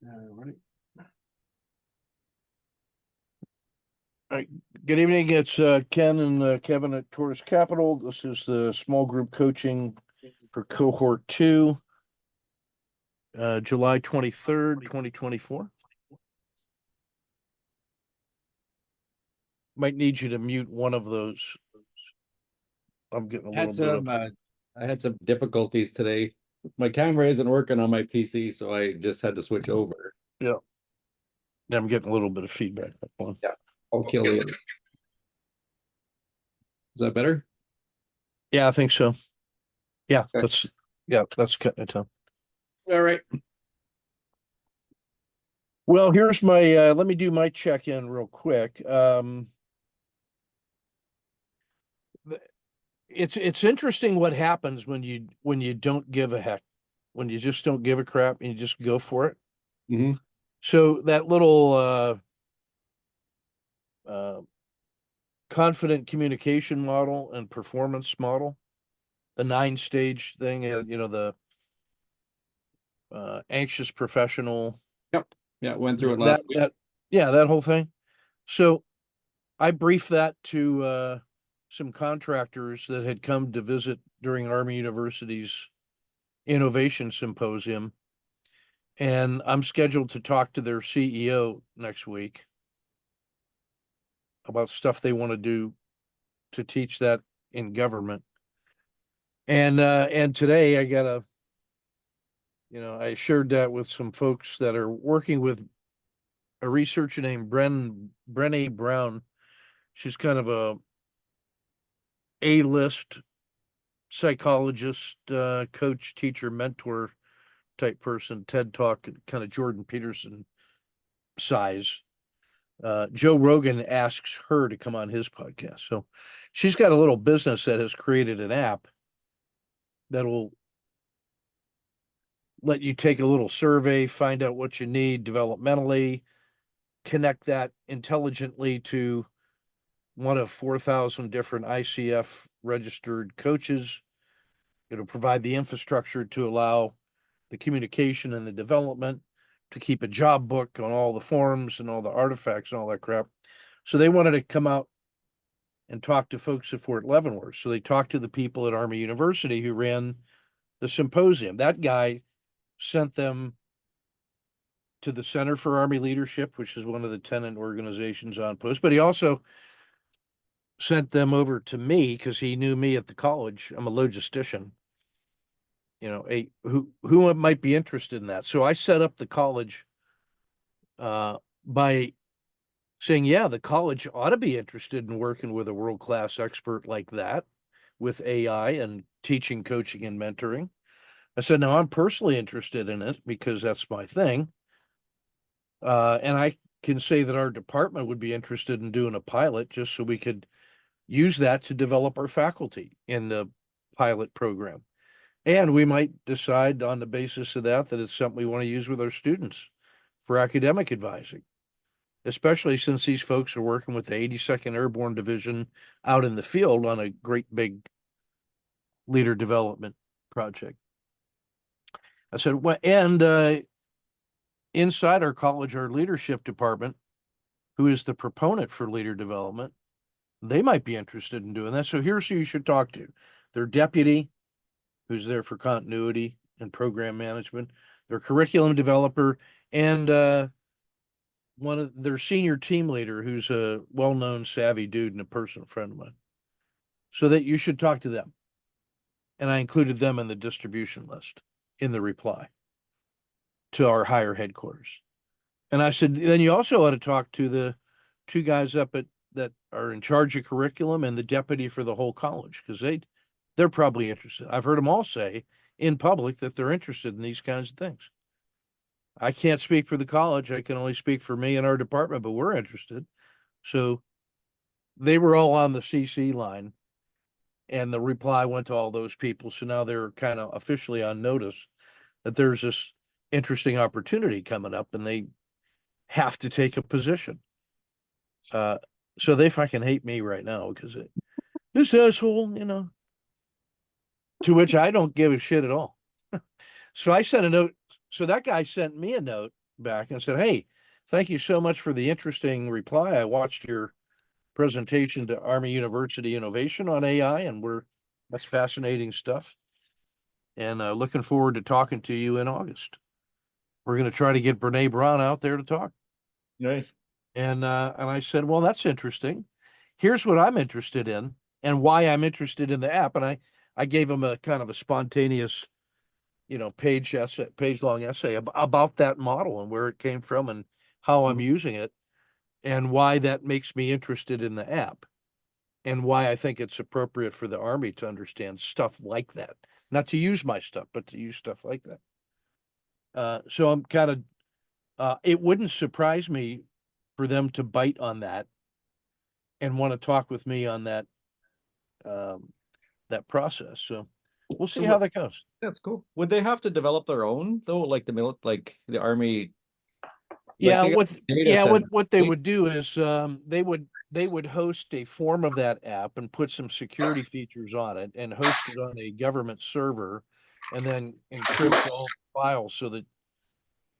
Right. All right. Good evening. It's Ken and Kevin at Taurus Capital. This is the small group coaching for cohort 2, July 23rd, 2024. Might need you to mute one of those. I'm getting a little Had bit of. some I had some difficulties today. My camera isn't working on my PC, so I just had to switch over. Yeah. I'm getting a little bit of feedback. Yeah, I'll kill you. Is that better? Yeah, I think so. Yeah, Okay. that's cutting it down. All right. Well, here's my let me do my check-in real quick. It's interesting what happens when you don't give a heck, when you just don't give a crap and you just go for it. Mm-hmm. So that little uh, confident communication model and performance model, the 9-stage thing, the anxious professional, Yep. Yeah, went through it last that week. that yeah, that whole thing. So I briefed that to some contractors that had come to visit during Army University's Innovation Symposium, and I'm scheduled to talk to their CEO next week about stuff they want to do to teach that in government. And today I got I shared that with some folks that are working with a researcher named Brené Brown. She's kind of A-list psychologist, coach, teacher, mentor type person, TED Talk, kind of Jordan Peterson size. Joe Rogan asks her to come on his podcast. So she's got a little business that has created an app that'll let you take a little survey, find out what you need developmentally, connect that intelligently to one of 4,000 different ICF registered coaches. It'll provide the infrastructure to allow the communication and the development, to keep a job book on all the forms and all the artifacts and all that crap. So they wanted to come out and talk to folks at Fort Leavenworth. So they talked to the people at Army University who ran the symposium. That guy sent them to the Center for Army Leadership, which is one of the tenant organizations on post, but he also sent them over to me because he knew me at the college. I'm a logistician, who might be interested in that. So I set up the college by saying, yeah, the college ought to be interested in working with a world-class expert like that with AI and teaching, coaching, and mentoring. I said, no, I'm personally interested in it because that's my thing. And I can say that our department would be interested in doing a pilot just so we could use that to develop our faculty in the pilot program. And we might decide on the basis of that it's something we want to use with our students for academic advising, especially since these folks are working with the 82nd Airborne Division out in the field on a great big leader development project. I said, well, and inside our college, our leadership department, who is the proponent for leader development, they might be interested in doing that. So here's who you should talk to. Their deputy, who's there for continuity and program management, their curriculum developer, and one of their senior team leader, who's a well-known savvy dude and a personal friend of mine. So that you should talk to them. And I included them in the distribution list in the reply to our higher headquarters. And I said, then you also ought to talk to the two guys up at that are in charge of curriculum and the deputy for the whole college, because they're probably interested. I've heard them all say in public that they're interested in these kinds of things. I can't speak for the college. I can only speak for me and our department, but we're interested. So they were all on the CC line, and the reply went to all those people. So now they're kind of officially on notice that there's this interesting opportunity coming up, and they have to take a position. So they fucking hate me right now because this asshole. To which I don't give a shit at all. So I sent a note. So that guy sent me a note back and said, "Hey, thank you so much for the interesting reply. I watched your presentation to Army University Innovation on AI, and that's fascinating stuff. And looking forward to talking to you in August. We're going to try to get Brene Brown out there to talk." Nice. And I said, "Well, that's interesting. Here's what I'm interested in and why I'm interested in the app." And I gave him a kind of a spontaneous, page long essay about that model and where it came from and how I'm Mhm. using it and why that makes me interested in the app and why I think it's appropriate for the Army to understand stuff like that. Not to use my stuff, but to use stuff like that. So I'm kind of, it wouldn't surprise me for them to bite on that and want to talk with me on um, that process. So we'll So see how that goes. that's cool. Would they have to develop their own though, like like the army, like Yeah, they got what data yeah, center? what they would do is they would host a form of that app and put some security features on it and host it on a government server and then encrypt all files so that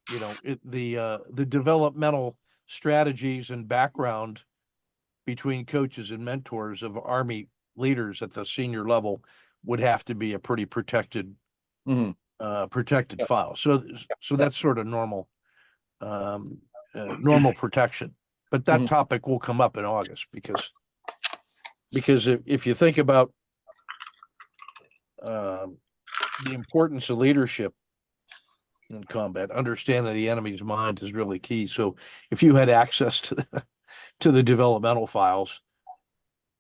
the developmental strategies and background between coaches and mentors of Army leaders at the senior level would have to be a pretty Mhm. protected Yeah, file. So yeah. that's sort of um, normal protection. But that Mhm. topic will come up in August because if you think about um, the importance of leadership in combat, understanding the enemy's mind is really key. So if you had access to the developmental files,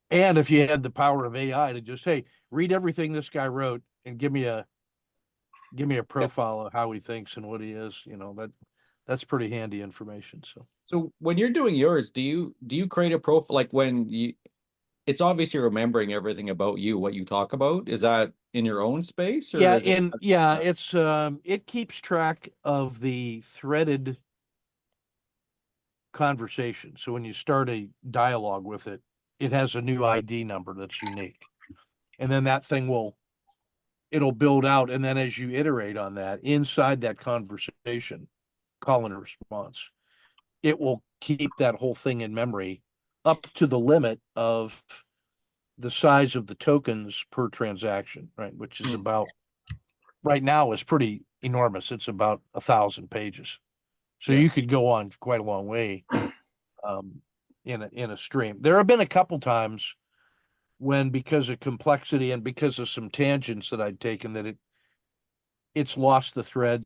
and if you had the power of AI to just, hey, read everything this guy wrote and give me a Yeah. profile of how he thinks and what he is, that's pretty handy information. So So when you're doing yours, do you create a profile like when you it's obviously remembering everything about you, what you talk about? Is that in your own space or yeah, is it and yeah, it keeps track of the threaded conversation. So when you start a dialogue with it, it has a new ID number that's unique. And then that thing it'll build out. And then as you iterate on that inside that conversation, call and response, it will keep that whole thing in memory up to the limit of the size of the tokens per transaction, right? Which is Hmm. about right now is pretty enormous. It's about 1,000 pages. So Yeah. you could go on quite a long way um, in a stream. There have been a couple times when, because of complexity and because of some tangents that I'd taken, that it's lost the thread,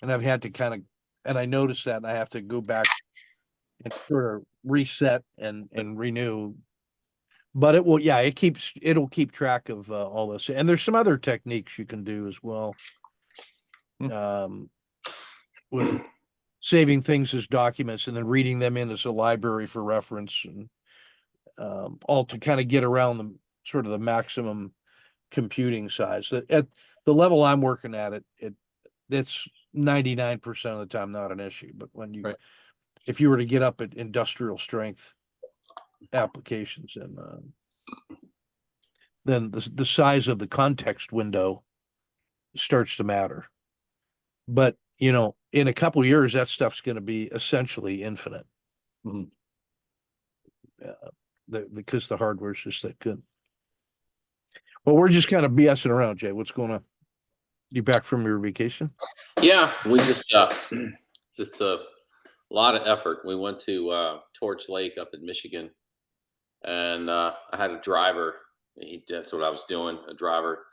and I've had to and I noticed that, and I have to go back and sort of reset and renew. But it'll keep track of all this, and there's some other techniques you can do as well Hmm. um, with saving things as documents and then reading them in as a library for reference, and all to kind of get around the sort of the maximum computing size. At the level I'm working at, it's 99% of the time not an issue. But Right. if you were to get up at industrial strength applications, and then the size of the context window starts to matter. But in a couple of years, that stuff's going to be essentially infinite Mhm. because the hardware's just that good. Well, we're just kind of BSing around, Jay. What's going on? You back from your vacation? Yeah, we just just a lot of effort. We went to Torch Lake up in Michigan, and I had a driver. That's what I was doing. A driver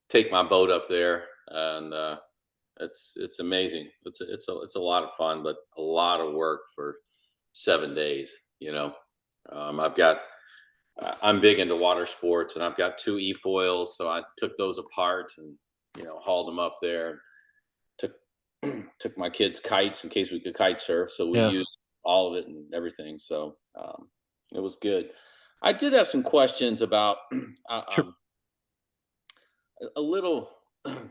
take my boat up there, and it's amazing. It's a lot of fun, but a lot of work for 7 days. I've got I'm big into water sports, and I've got two e-foils, so I took those apart and hauled them up there. Took took my kids kites in case we could kite surf, so we Yeah, used all of it and everything. So it was good. I did have some questions about sure. a little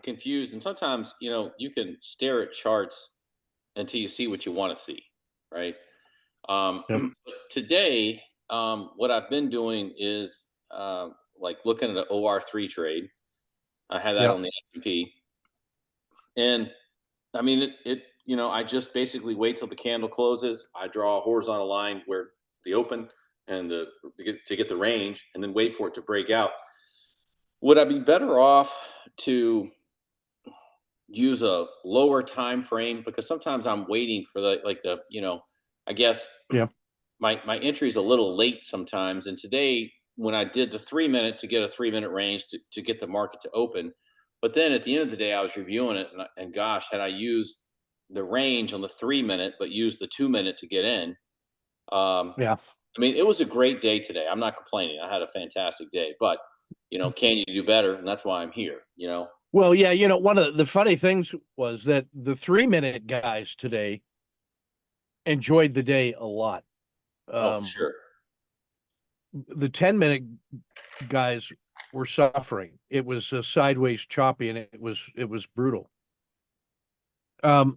confused, and sometimes you can stare at charts until you see what you want to see, right? Yep. But today, what I've been doing is like looking at an OR3 trade. I had that Yeah. on the S&P, and I mean it I just basically wait till the candle closes. I draw a horizontal line where the open and to get the range, and then wait for it to break out. Would I be better off to use a lower time frame, because sometimes I'm waiting for I guess Yeah. my entry is a little late sometimes. And today, when I did the 3 minute to get a 3 minute range to get the market to open, but then at the end of the day, I was reviewing it, and gosh, had I used the range on the 3 minute, but used the 2 minute to get in. Um, Yeah. I mean, it was a great day today. I'm not complaining. I had a fantastic day, but can you do better? And that's why I'm here. Well, yeah, one of the funny things was that the 3-minute guys today enjoyed the day a lot. Oh, for sure. The 10-minute guys were suffering. It was sideways choppy, and it was brutal. Well,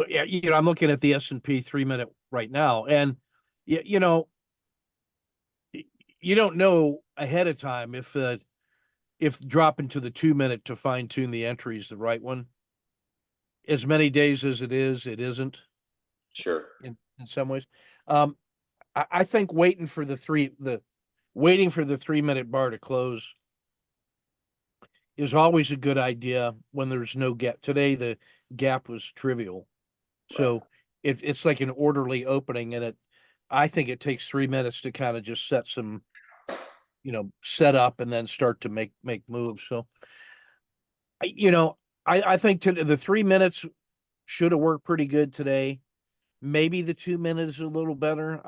yeah, I'm looking at the S&P 3-minute right now, and you know, you don't know ahead of time if dropping to the 2-minute to fine tune the entry is the right one. As many days as it isn't Sure. in some ways. I think waiting for the 3-minute bar to close is always a good idea when there's no gap. Today the gap was trivial, so Right. it's like an orderly opening, and I think it takes 3 minutes to kind of just set some, set up and then start to make moves. So I think the 3 minutes should have worked pretty good today. Maybe the 2 minute is a little better.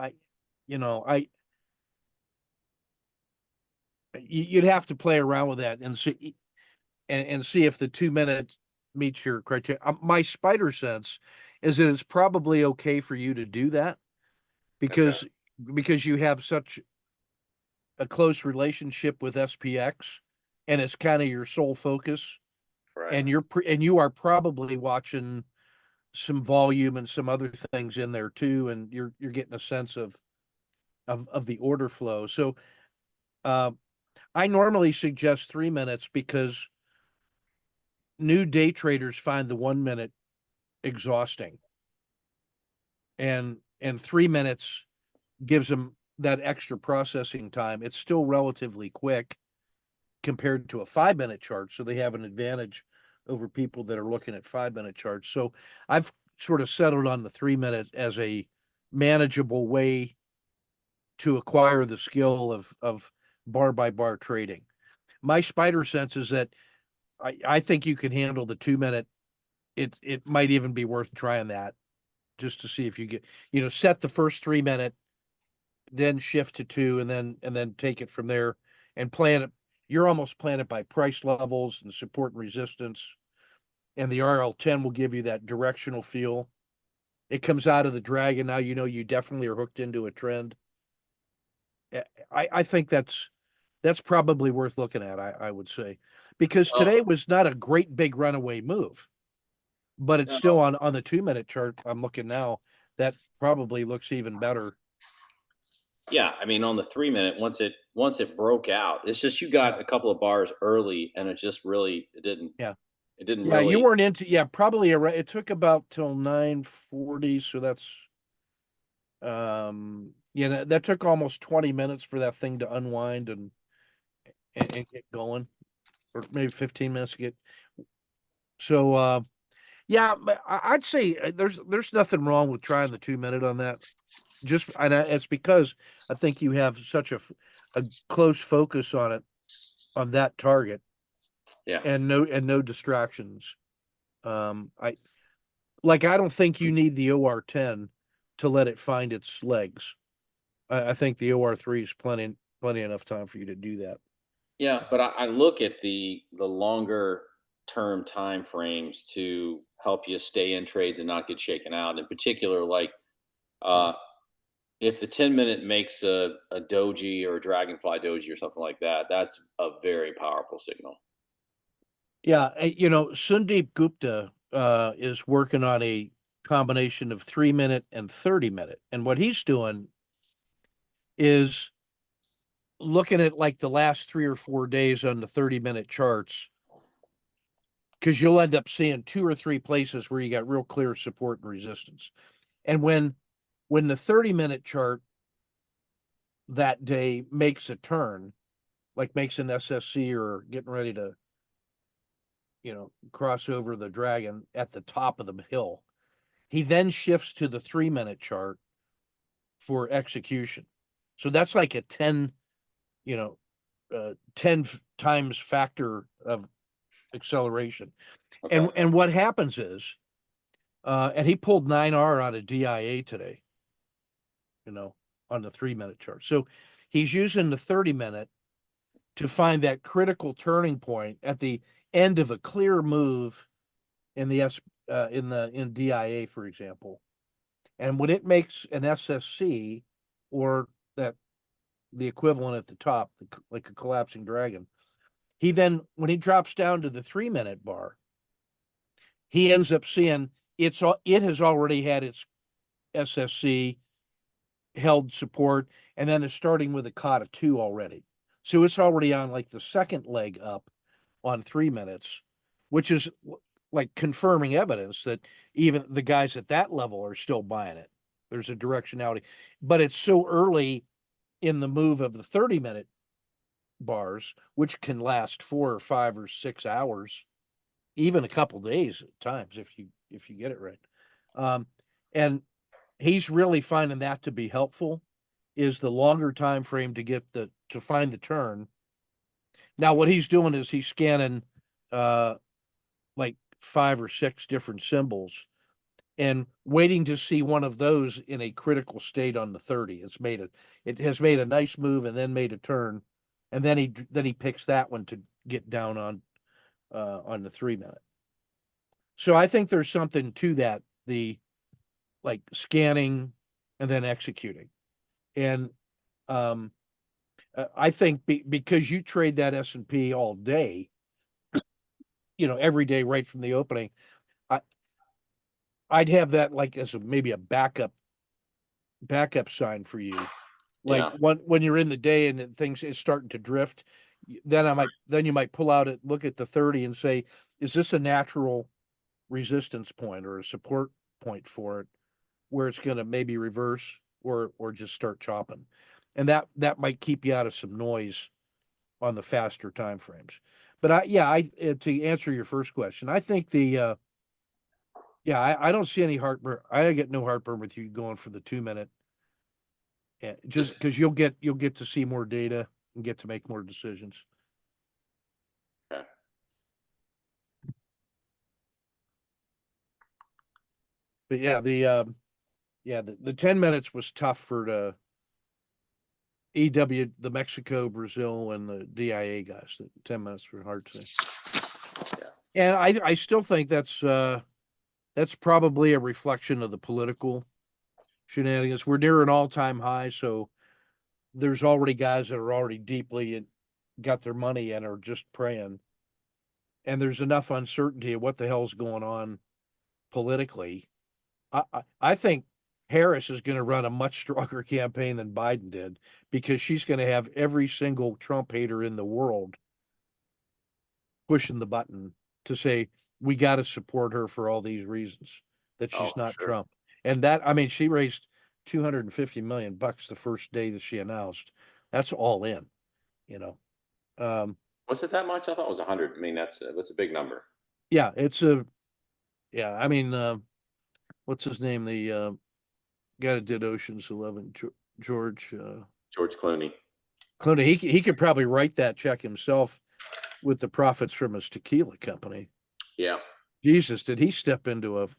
You'd have to play around with that and see if the 2 minute meets your criteria. My spider sense is that it's probably okay for you to do that Okay. because you have such a close relationship with SPX, and it's kind of your sole focus, Right. and you are probably watching some volume and some other things in there too, and you're getting a sense of the order flow. So I normally suggest 3 minutes because new day traders find the 1 minute exhausting, and 3 minutes gives them that extra processing time. It's still relatively quick compared to a 5-minute chart, so they have an advantage over people that are looking at 5-minute charts. So I've sort of settled on the 3 minute as a manageable way to acquire the skill of bar by bar trading. My spider sense is that I think you can handle the 2 minute. It might even be worth trying that just to see if you get, set the first 3 minute, then shift to 2, and then take it from there and plan it. You're almost playing it by price levels and support and resistance. And the RL10 will give you that directional feel. It comes out of the dragon. Now, you definitely are hooked into a trend. I think that's probably worth looking at, I would say, because today Well, was not a great big runaway move, but it's still no, on the 2-minute chart. I'm looking now. That probably looks even better. yeah. I mean, on the 3 minute, once it broke out, it's just you got a couple of bars early, and it just really Yeah. it didn't Yeah, you really. weren't into, probably it took about till 9:40, so that's that took almost 20 minutes for that thing to unwind and get going, or maybe 15 minutes to get. So yeah, but I'd say there's nothing wrong with trying the 2-minute on that. It's because I think you have such a close focus on it, on that target, Yeah. and no distractions. I don't think you need the OR10 to let it find its legs. I think the OR3 is plenty enough time for you to do that. Yeah, but I look at the longer term time frames to help you stay in trades and not get shaken out. In particular, like Yeah. uh, if the 10 minute makes a doji or a dragonfly doji or something like that, that's a very powerful signal. Yeah, Sundeep Gupta is working on a combination of 3-minute and 30-minute, and what he's doing is looking at like the last 3 or 4 days on the 30-minute charts, because you'll end up seeing 2 or 3 places where you got real clear support and resistance. And when the 30-minute chart that day makes a turn, like makes an SSC or getting ready to, cross over the dragon at the top of the hill, he then shifts to the 3-minute chart for execution. So that's like a 10 times factor of acceleration. Okay. And what happens is, and he pulled 9R out of DIA today, on the 3-minute chart. So he's using the 30-minute to find that critical turning point at the end of a clear move in the in DIA, for example. And when it makes an SSC, or that the equivalent at the top, like a collapsing dragon, he then, when he drops down to the 3-minute bar, he ends up seeing it has already had its SSC held support, and then it's starting with a COT of 2 already. So it's already on like the second leg up on 3 minutes, which is like confirming evidence that even the guys at that level are still buying it. There's a directionality, but it's so early in the move of the 30-minute bars, which can last 4 or 5 or 6 hours, even a couple days at times if you get it right. And he's really finding that to be helpful, is the longer time frame to find the turn. Now what he's doing is he's scanning like 5 or 6 different symbols and waiting to see one of those in a critical state on the 30. It has made a nice move and then made a turn, and then he picks that one to get down on the 3-minute. So I think there's something to that, the like scanning and then executing. And I think because you trade that S&P all day, every day right from the opening, I'd have that like as maybe a backup sign for you. Like when you're in the day and things is starting to drift, then you might pull out look at the 30 and say, is this a natural resistance point or a support point for it, where it's going to maybe reverse or just start chopping? And that might keep you out of some noise on the faster time frames. But to answer your first question, I think I don't see any heartburn. I get no heartburn with you going for the 2-minute. Yeah, just because you'll get to see more data and get to make more decisions. Okay. But yeah, the 10 minutes was tough for the EW, the Mexico, Brazil, and the DIA guys. The 10 minutes were hard to. Yeah. And I still think that's probably a reflection of the political shenanigans. We're near an all-time high, so there's already guys that are already deeply got their money and are just praying. And there's enough uncertainty of what the hell's going on politically. I think Harris is going to run a much stronger campaign than Biden did, because she's going to have every single Trump hater in the world pushing the button to say, we got to support her for all these reasons, that she's not sure. Trump. And she raised $250 million the first day that she announced. That's all in, Was it that much? I thought it was 100. I mean, that's a big number. Yeah, what's his name? The guy that did Ocean's 11, George Clooney. Clooney. He could probably write that check himself with the profits from his tequila company. Yeah. Jesus, did he step into a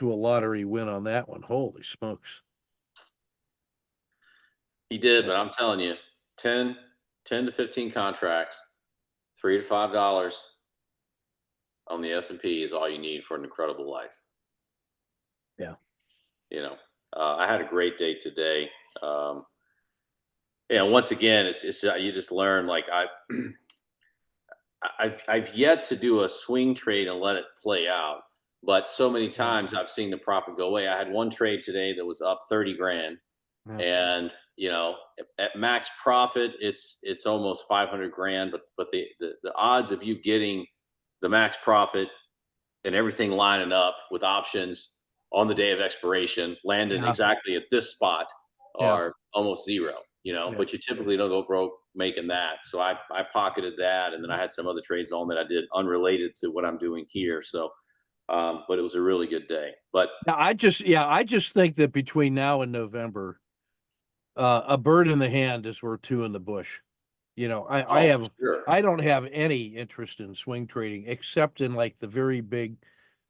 lottery win on that one? Holy smokes. He did, but I'm telling you, 10 to 15 contracts, $3 to $5 on the S&P is all you need for an incredible life. Yeah. I had a great day today. Once again, it's you just learn, like I've yet to do a swing trade and let it play out, but so many times I've seen the profit go away. I had one trade today that was up 30 grand. Yeah. And at max profit, it's almost 500 grand, but the odds of you getting the max profit and everything lining up with options on the day of expiration, landing Yeah. exactly at this spot Yeah. are almost zero, Yeah. but you typically don't go broke making that. So I pocketed that. And then I had some other trades on that I did unrelated to what I'm doing here. So, but it was a really good day. But Now, I just think that between now and November, a bird in the hand is worth two in the bush. sure. I don't have any interest in swing trading except in like the very big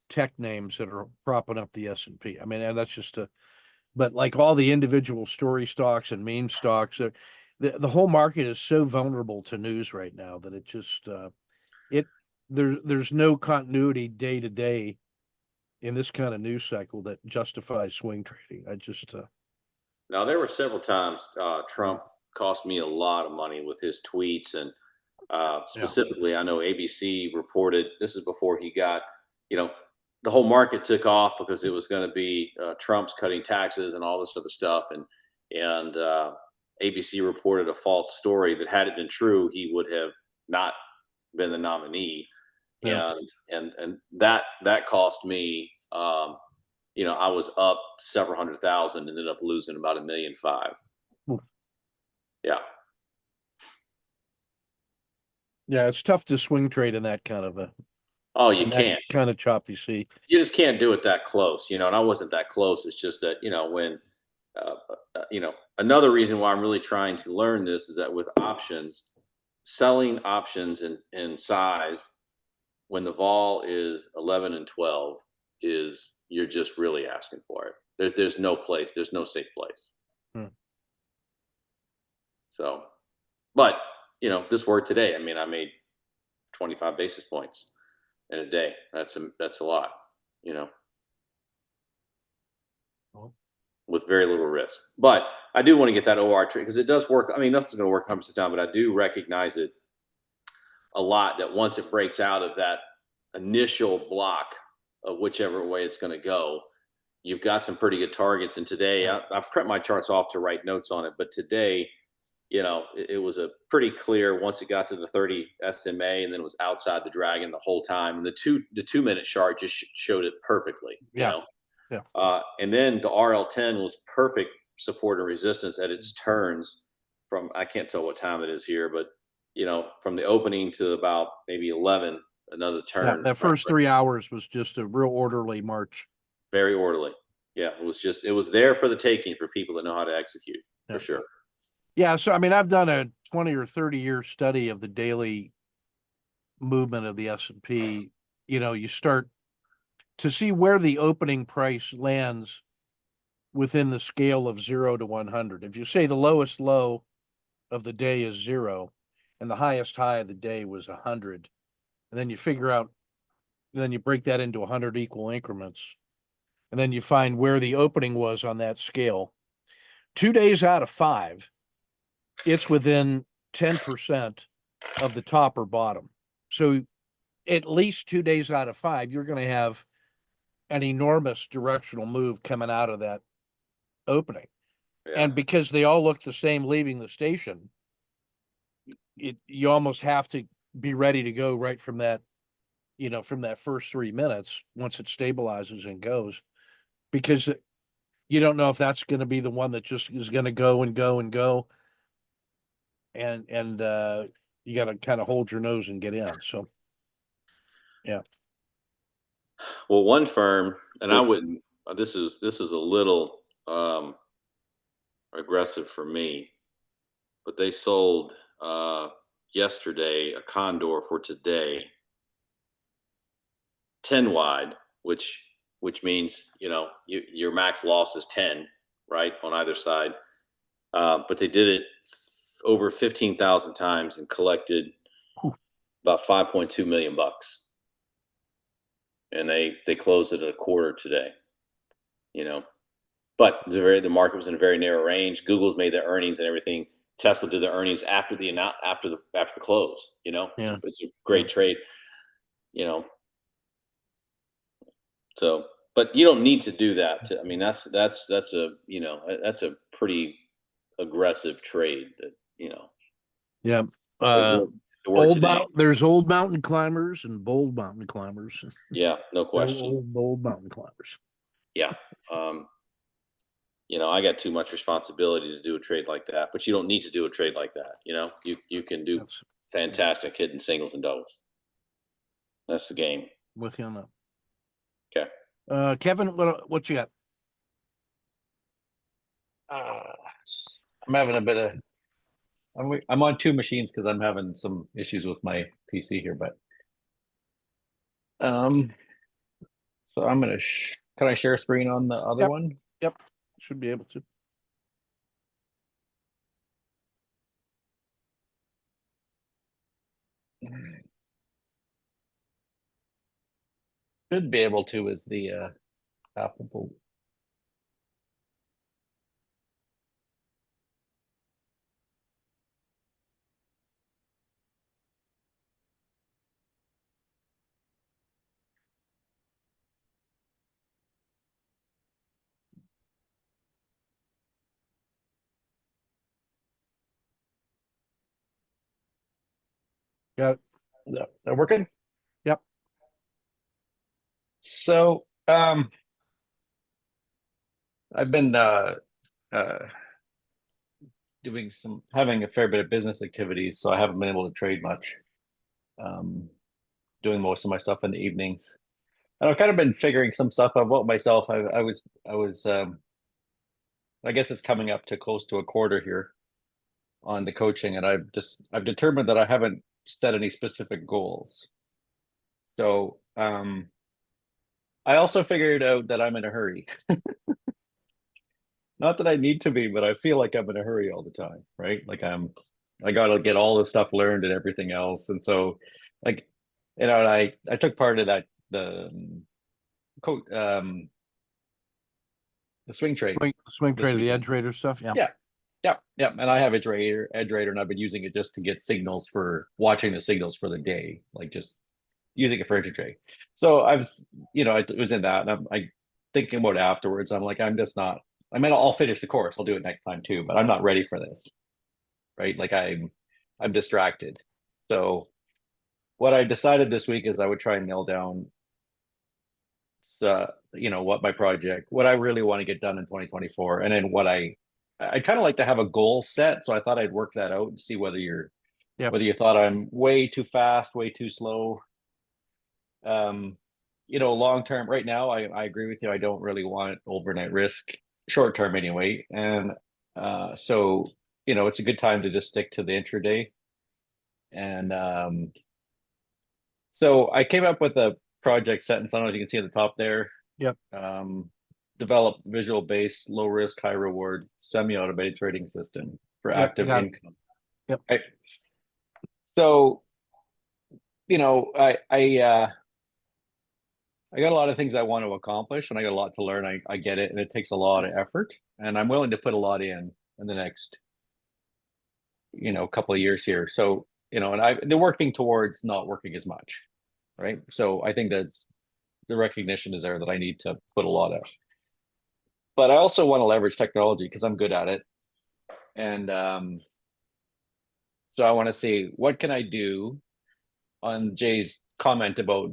tech names that are propping up the S&P. I mean, and that's just but like all the individual story stocks and meme stocks, the whole market is so vulnerable to news right now that it just there's no continuity day to day in this kind of news cycle that justifies swing trading. I just Now there were several times Trump cost me a lot of money with his tweets, and specifically, I know ABC reported this is before he got, you know, the whole market took off because it was going to be Trump's cutting taxes and all this other stuff, and ABC reported a false story that had it been true, he would have not been the nominee, yeah. and that cost me. I was up several hundred thousand, ended up losing about 1.5 million. Hmm. Yeah. Yeah, it's tough to swing trade in that kind of Oh, you can't. kind of choppy sea. You just can't do it that close, and I wasn't that close. It's just that, when, another reason why I'm really trying to learn this is that with options, selling options in size when the vol is 11 and 12 is you're just really asking for it. There's no place. There's no safe place. Hmm. So, but this worked today. I mean, I made 25 basis points in a day. That's a lot, you know, Oh. with very little risk. But I do want to get that OR trade because it does work. I mean, nothing's going to work 100% of the time, but I do recognize it a lot that once it breaks out of that initial block of whichever way it's going to go, you've got some pretty good targets. And today, I've print my charts off to write notes on it. But today, it was a pretty clear once it got to the 30 SMA, and then it was outside the dragon the whole time. And the 2 minute chart just showed it perfectly. Yeah. Yeah. And then the RL10 was perfect support and resistance at its turns from, I can't tell what time it is here, but from the opening to about maybe 11, another turn. Yeah, that first 3 hours was just a real orderly march. Very orderly. Yeah, it was there for the taking for people that know how to execute, for sure. Yeah, so I mean, I've done a 20 or 30-year study of the daily movement of the S&P. You start to see where the opening price lands within the scale of 0 to 100. If you say the lowest low of the day is 0 and the highest high of the day was 100, and then you figure out, then you break that into 100 equal increments, and then you find where the opening was on that scale. 2 days out of 5, it's within 10% of the top or bottom. So at least 2 days out of 5, you're going to have an enormous directional move coming out of that opening. Yeah. And because they all look the same leaving the station, you almost have to be ready to go right from that, from that first 3 minutes once it stabilizes and goes, because you don't know if that's going to be the one that just is going to go and go and go. And you got to kind of hold your nose and get in. So, yeah. Well, one firm, and I wouldn't. This is a little aggressive for me, but they sold yesterday a condor for today 10 wide, which means your max loss is 10, right, on either side. But they did it over 15,000 times and collected about 5.2 million bucks, and they closed it at a quarter today. But the market was in a very narrow range. Google's made their earnings and everything. Tesla did their earnings after the close. Yeah. It's a great trade. So, but you don't need to do that. I mean, that's a pretty aggressive trade. That Yeah. it work today. There's old mountain climbers and bold mountain climbers. Yeah, no question. Bold mountain climbers. Yeah. I got too much responsibility to do a trade like that, but you don't need to do a trade like that. You can do fantastic hitting singles and doubles. That's the game. With you on that. Okay. Kevin, what you got? I'm having a bit of. I'm on two machines because I'm having some issues with my PC here, but so I'm gonna. Can I share screen on the other one? Yep, should be able to. Should be able to is the Apple. Got it. They're working. Yep. So I've been having a fair bit of business activities, so I haven't been able to trade much. Doing most of my stuff in the evenings, and I've kind of been figuring some stuff out about myself. I was I guess it's coming up to close to a quarter here on the coaching, and I've determined that I haven't set any specific goals. So I also figured out that I'm in a hurry. Not that I need to be, but I feel like I'm in a hurry all the time, right? Like I got to get all the stuff learned and everything else. And so like, and I took part of that, the swing trade. Swing trade, the edge rater stuff. Yeah. Yeah. And I have edge rater, and I've been using it just to get signals for watching the signals for the day, like just using it for edge trade. So I was in that, and I thinking about it afterwards. I'm like, I'm just not. I mean, I'll finish the course. I'll do it next time too, but I'm not ready for this, right? Like I'm distracted. So what I decided this week is I would try and nail down, what I really want to get done in 2024, and then I kind of like to have a goal set. So I thought I'd work that out and see whether you thought I'm way too fast, way too slow. Long term, right now, I agree with you. I don't really want overnight risk short term anyway. And so, it's a good time to just stick to the intraday. And so I came up with a project set in front of you can see at the top there. Yep. Develop visual based, low risk, high reward, semi-automated trading system for active income. Yep. Right. So, I got a lot of things I want to accomplish, and I got a lot to learn. I get it, and it takes a lot of effort, and I'm willing to put a lot in the next, couple of years here. So, and they're working towards not working as much, right? So I think that's the recognition is there that I need to put a lot of. But I also want to leverage technology because I'm good at it, and so I want to see what can I do on Jay's comment about,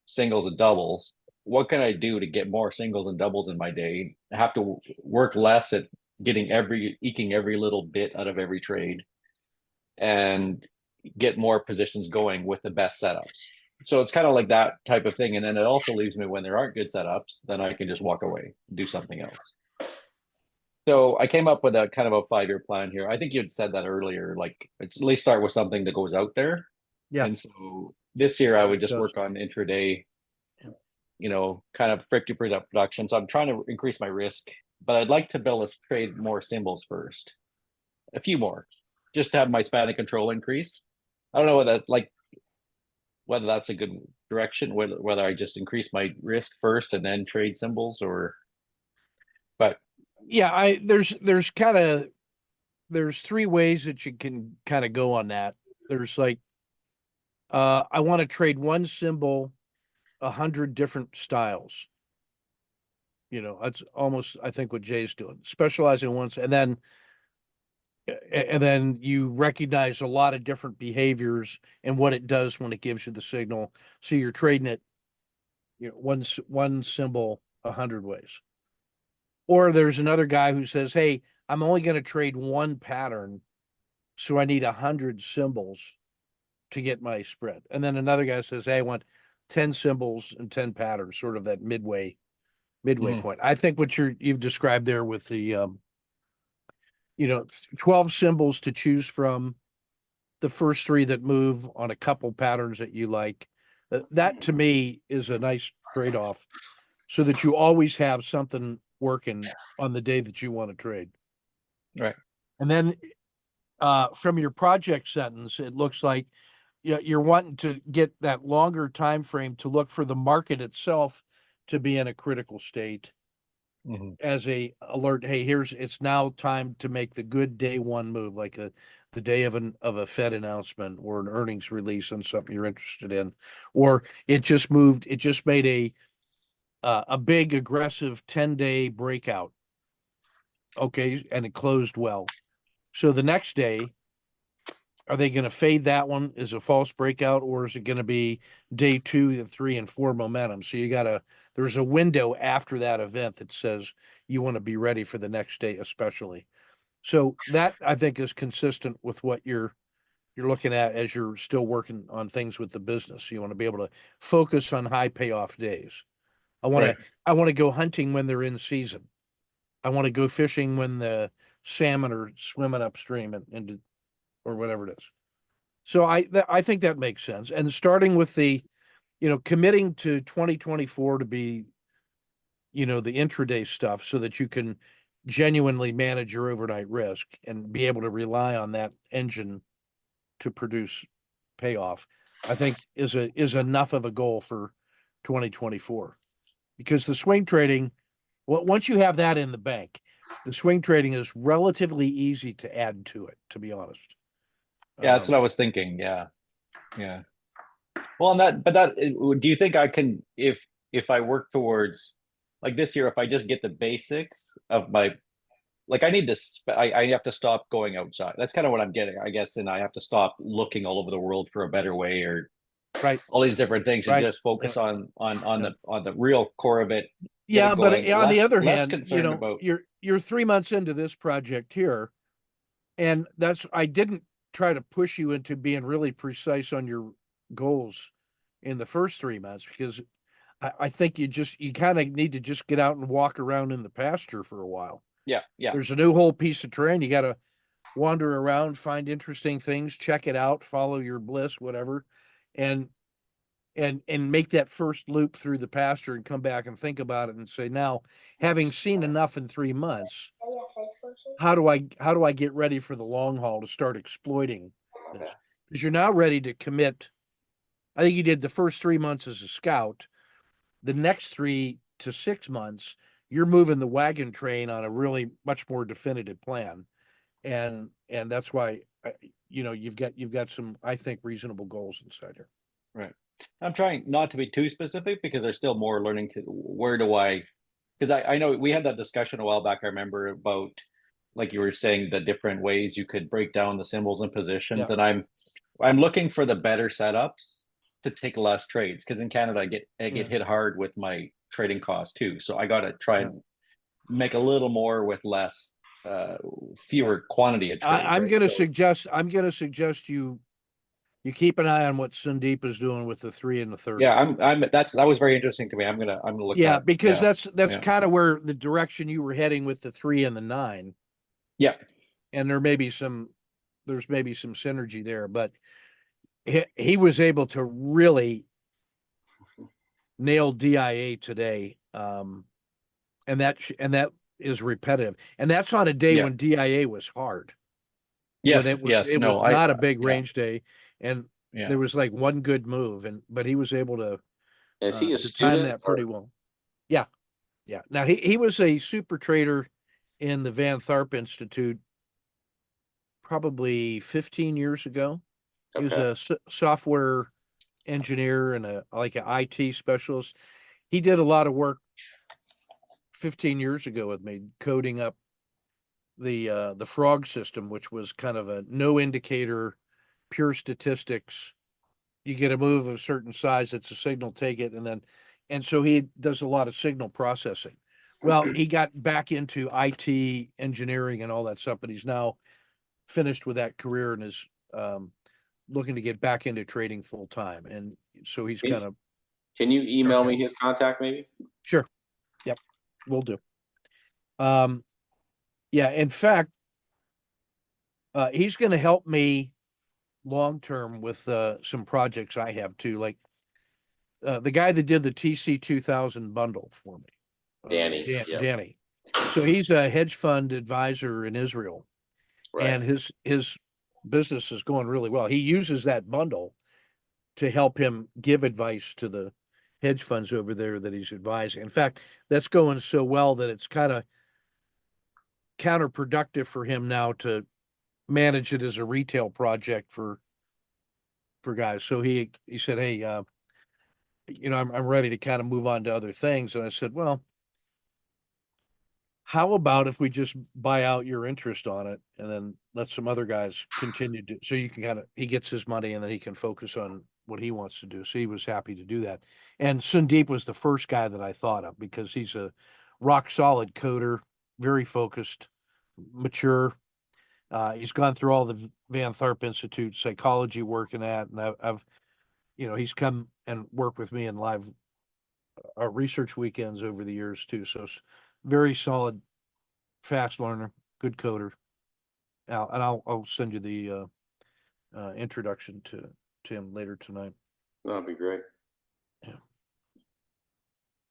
singles and doubles. What can I do to get more singles and doubles in my day? I have to work less at eking every little bit out of every trade, and get more positions going with the best setups. So it's kind of like that type of thing. And then it also leaves me when there aren't good setups, then I can just walk away, do something else. So I came up with a kind of a 5-year plan here. I think you had said that earlier, like it's at least start with something that goes out there. Yeah. And so this year I would just work on intraday, kind of 50% production. So I'm trying to increase my risk, but I'd like to build a trade more symbols first, a few more, just to have my span of control increase. I don't know whether that's a good direction, whether I just increase my risk first and then trade symbols, but yeah, there's three ways that you can kind of go on that. There's like, I want to trade one symbol 100 different styles. That's almost, I think, what Jay's doing, specializing once, and then and then you recognize a lot of different behaviors and what it does when it gives you the signal. So you're trading it, one symbol 100 ways. Or there's another guy who says, hey, I'm only going to trade one pattern, so I need 100 symbols to get my spread. And then another guy says, hey, I want 10 symbols and 10 patterns, sort of that midway point. I think what you've described there with the 12 symbols to choose from, the first 3 that move on a couple patterns that you like, that to me is a nice trade-off, so that you always have something working on the day that you want to trade. Right. And then from your project sentence, it looks like you're wanting to get that longer time frame to look for the market itself to be in a critical state as a alert. Hey, it's now time to make the good day one move, like the day of a Fed announcement or an earnings release on something you're interested in, or it just made a big aggressive 10-day breakout. Okay, and it closed well. So the next day, are they going to fade that one as a false breakout, or is it going to be day 2, 3, and 4 momentum? So there's a window after that event that says you want to be ready for the next day, especially. So that, I think, is consistent with what you're looking at as you're still working on things with the business. You want to be able to focus on high payoff days. I want to go hunting when they're in season. I want to go fishing when the salmon are swimming upstream and or whatever it is. So I think that makes sense. And starting with committing to 2024 to be, the intraday stuff, so that you can genuinely manage your overnight risk and be able to rely on that engine to produce payoff, I think is enough of a goal for 2024. Because the swing trading, once you have that in the bank, the swing trading is relatively easy to add to it, to be honest. Yeah, that's what I was thinking. Yeah. Well, do you think I can, if I work towards, like this year, if I just get the basics of my, like I have to stop going outside. That's kind of what I'm getting, I guess. And I have to stop looking all over the world for a better way, or right, all these different things, and right. just focus on the real core of it. Yeah, but on the other less hand, concerned about. you're 3 months into this project here, and I didn't try to push you into being really precise on your goals in the first 3 months, because I think you kind of need to just get out and walk around in the pasture for a while. Yeah. There's a new whole piece of terrain. You got to wander around, find interesting things, check it out, follow your bliss, whatever, and make that first loop through the pasture and come back and think about it and say, now, having seen enough in 3 months, how do I get ready for the long haul to start exploiting this? Because you're now ready to commit. I think you did the first 3 months as a scout. The next 3 to 6 months, you're moving the wagon train on a really much more definitive plan. And that's why, you've got some, I think, reasonable goals inside here. Right. I'm trying not to be too specific, because there's still more learning to where do I, because I know we had that discussion a while back. I remember about, like you were saying, the different ways you could break down the symbols and positions. Yeah. And I'm looking for the better setups to take less trades, because in Canada I get hit hard with my trading costs too. So I got to try and make a little more with less, fewer quantity of trades. I'm going to suggest you keep an eye on what Sandeep is doing with the 3 and the 30. Yeah, that was very interesting to me. I'm gonna look. Yeah, because that's kind of where the direction you were heading with the 3 and the 9. Yeah, and there's maybe some synergy there, but he was able to really nail DIA today, and that is repetitive, and that's on a day when DIA was hard. Yes, it was not a big range day, and Yeah. there was like one good move, but he was able to Is he a to student time that pretty well. Yeah. Now he was a super trader in the Van Tharp Institute probably 15 years ago. He was a software engineer and an IT specialist. He did a lot of work 15 years ago with me, coding up the frog system, which was kind of a no indicator, pure statistics. You get a move of a certain size, it's a signal, take it, and so he does a lot of signal processing. Well, he got back into IT engineering and all that stuff, but he's now finished with that career and is looking to get back into trading full time. And so he's kind of Can you email me his contact, maybe? sure. Yep, we'll do. Yeah, in fact, he's going to help me long term with some projects I have too, like the guy that did the TC 2000 bundle for me, Danny. Yep. Danny. So he's a hedge fund advisor in Israel, Right. and his business is going really well. He uses that bundle to help him give advice to the hedge funds over there that he's advising. In fact, that's going so well that it's kind of counterproductive for him now to manage it as a retail project for guys. So he said, "Hey, I'm ready to kind of move on to other things." And I said, "Well, how about if we just buy out your interest on it and then let some other guys continue to, so you can he gets his money and then he can focus on what he wants to do." So he was happy to do that. And Sundeep was the first guy that I thought of because he's a rock solid coder, very focused, mature. He's gone through all the Van Tharp Institute psychology working at, and I've he's come and worked with me in live research weekends over the years too. So very solid, fast learner, good coder. I'll send you the introduction to him later tonight. That'd be great. Yeah.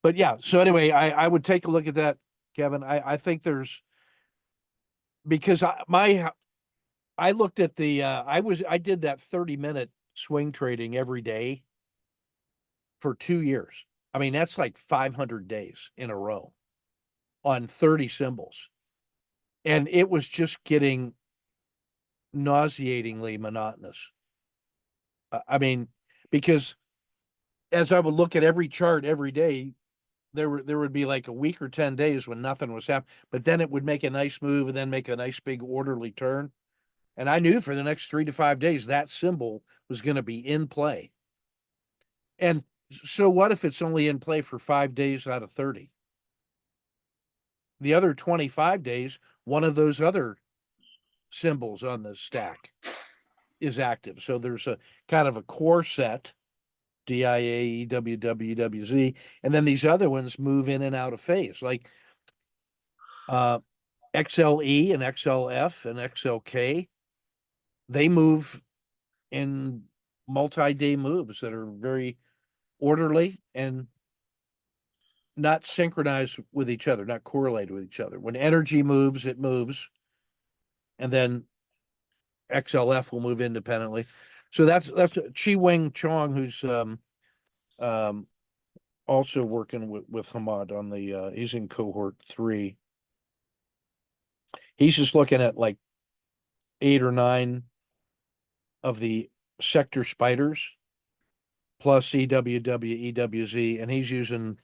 But yeah, so anyway, I would take a look at that, Kevin. I think there's, because I looked at the I did that 30-minute swing trading every day for 2 years. I mean, that's like 500 days in a row on 30 symbols. And it was just getting nauseatingly monotonous. I mean, because as I would look at every chart every day, there would be like a week or 10 days when nothing was happening, but then it would make a nice move and then make a nice big orderly turn. And I knew for the next 3 to 5 days that symbol was going to be in play. And so what if it's only in play for 5 days out of 30? The other 25 days, one of those other symbols on the stack is active. So there's a kind of a core set, DIA, EWW, WZ, and then these other ones move in and out of phase, like XLE and XLF and XLK. They move in multi-day moves that are very orderly and not synchronized with each other, not correlated with each other. When energy moves, it moves, and then XLF will move independently. So that's Chi Weng Chong, who's also working with Hamad on the he's in cohort 3. He's just looking at like 8 or 9 of the sector spiders plus EWW, EWZ, and he's using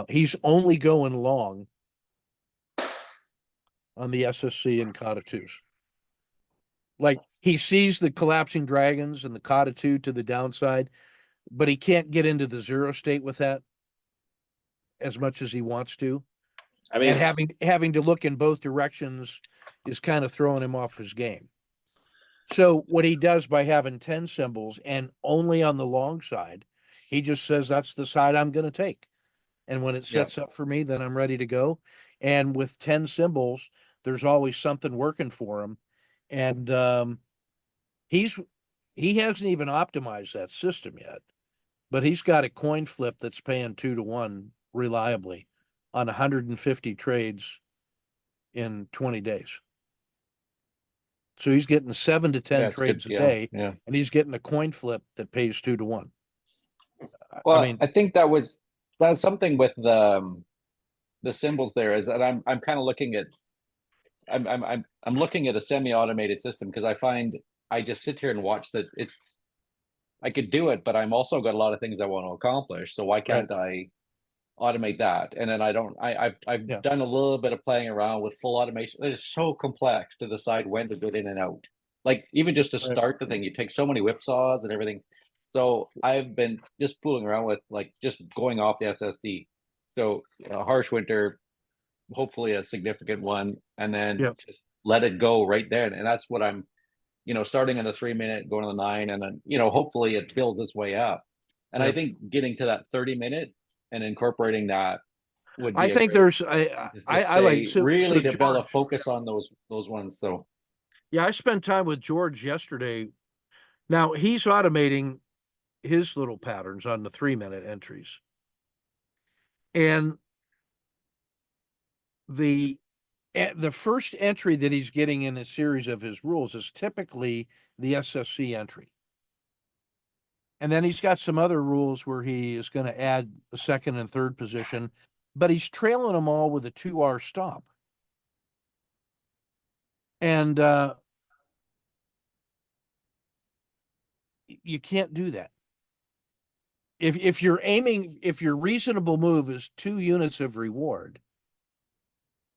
he's only going long on the SSC and Kata 2s. Like he sees the collapsing dragons and the Kata 2 to the downside, but he can't get into the zero state with that as much as he wants to. I mean, and having to look in both directions is kind of throwing him off his game. So what he does by having 10 symbols and only on the long side, he just says, that's the side I'm going to take. And when it sets up for me, then I'm ready to go. And with 10 symbols, there's always something working for him. And he hasn't even optimized that system yet, but he's got a coin flip that's paying 2 to 1 reliably on 150 trades in 20 days. So he's getting 7 to 10 trades a day, and he's getting a coin flip that pays 2 to 1. Well, I mean, I think that's something with the symbols there, is that I'm kind of looking at I'm looking at a semi-automated system, because I find I just sit here and watch that. I could do it, but I'm also got a lot of things I want to accomplish. So why can't I automate that. And then I've Yeah. done a little bit of playing around with full automation. It is so complex to decide when to get in and out. Like even just to Right. start the thing, you take so many whipsaws and everything. So I've been just fooling around with like just going off the SSD. So harsh winter, hopefully a significant one, and then Yep. just let it go right there. And that's what I'm, starting in the 3 minute, going to the 9, and then, hopefully it builds its way up. And I Yep. think getting to that 30 minute and incorporating that would I be a think great, there's just I like say so really develop George. focus on those ones. So Yeah, I spent time with George yesterday. Now he's automating his little patterns on the 3-minute entries. And the first entry that he's getting in a series of his rules is typically the SSC entry. And then he's got some other rules where he is going to add a second and third position, but he's trailing them all with a 2R stop. And you can't do that. If your reasonable move is 2 units of reward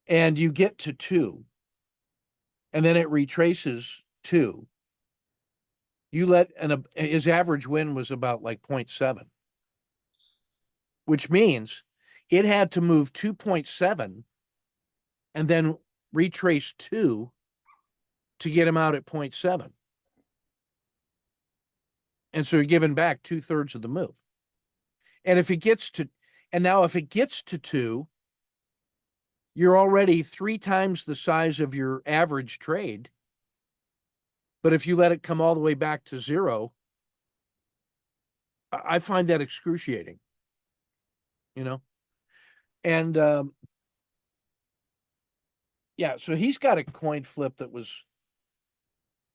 and you get to 2 and then it retraces 2, you let his average win was about like 0.7, which means it had to move 2.7 and then retrace 2 to get him out at 0.7. And so you're giving back 2/3 of the move. And if it gets to 2, you're already 3 times the size of your average trade. But if you let it come all the way back to 0, I find that excruciating, And yeah, so he's got a coin flip that was,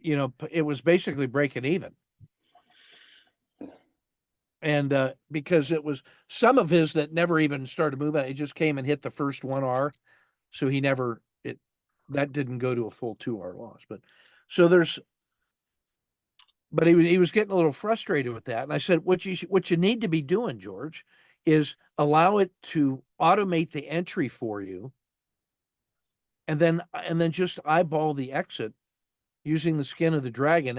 it was basically breaking even. And because it was some of his that never even started moving, it just came and hit the first 1R. So that didn't go to a full 2R loss. But he was getting a little frustrated with that. And I said, what you need to be doing, George, is allow it to automate the entry for you. And then just eyeball the exit using the skin of the dragon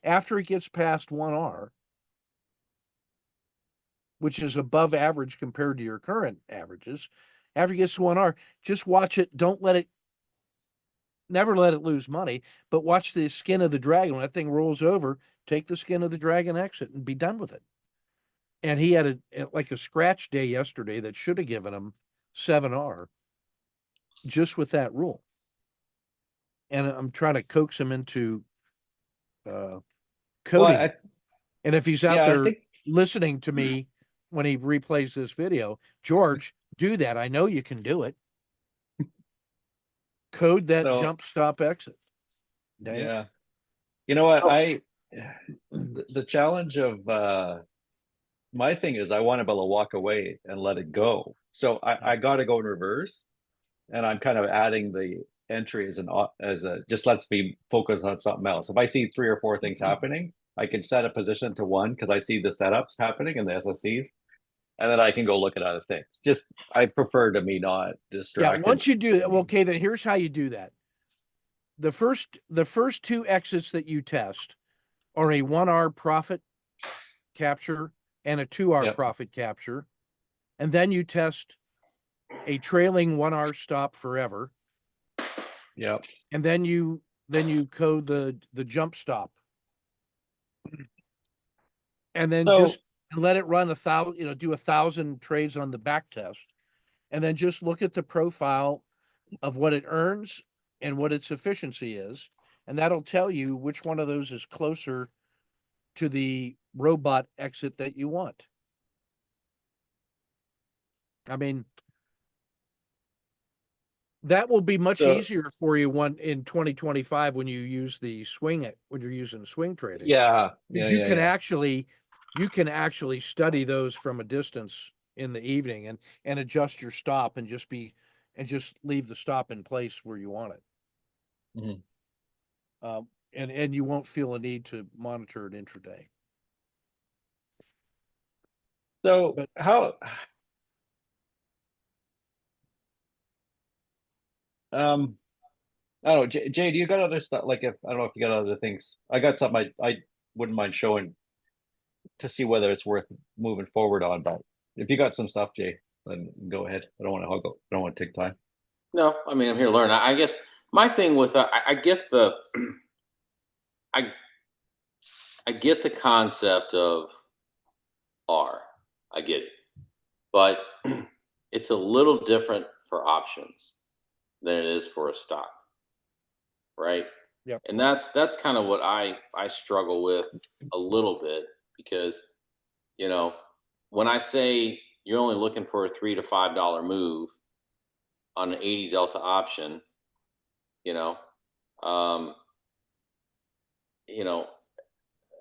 after it gets past 1R, which is above average compared to your current averages. After it gets to 1R, just watch it. Never let it lose money, but watch the skin of the dragon. When that thing rolls over, take the skin of the dragon exit and be done with it. And he had a scratch day yesterday that should have given him 7R just with that rule. And I'm trying to coax him into coding. well, and if he's out yeah, I there think listening to me when he replays this video, George, do that. I know you can do it. Code that so. jump stop exit. Dang. Yeah, you know what, Oh. the challenge of my thing is I want to be able to walk away and let it go. So I got to go in reverse, and I'm kind of adding the entry as a just lets me focus on something else. If I see 3 or 4 things happening, I can set a position to one because I see the setups happening in the SSCs, and then I can go look at other things. Just I prefer to be not distracted. Once you do that, okay, then here's how you do that. The first 2 exits that you test are a 1R profit capture and a 2R Yep. profit capture. And then you test a trailing 1R stop forever. Yep. And then you code the jump stop. And then just let it run 1,000, do 1,000 trades on the back test. And then just look at the profile of what it earns and what its efficiency is. And that'll tell you which one of those is closer to the robot exit that you want. I mean, that will be much easier for you in 2025 when you use when you're using swing trading. Yeah. Because you can actually study those from a distance in the evening and adjust your stop and just leave the stop in place where you want it. Mhm. And you won't feel a need to monitor it intraday. So I don't know, Jay, do you got other stuff? Like, if I don't know if you got other things, I got something I wouldn't mind showing to see whether it's worth moving forward on. But if you got some stuff, Jay, then go ahead. I don't want to hog. I don't want to take time. No, I mean, I'm here to learn. I guess my thing with I get the I I get the concept of R. I get it, but it's a little different for options than it is for a stock, right? Yep. And that's kind of what I struggle with a little bit because you know when I say you're only looking for a $3 to $5 move on an 80 delta option, you know, um, you know,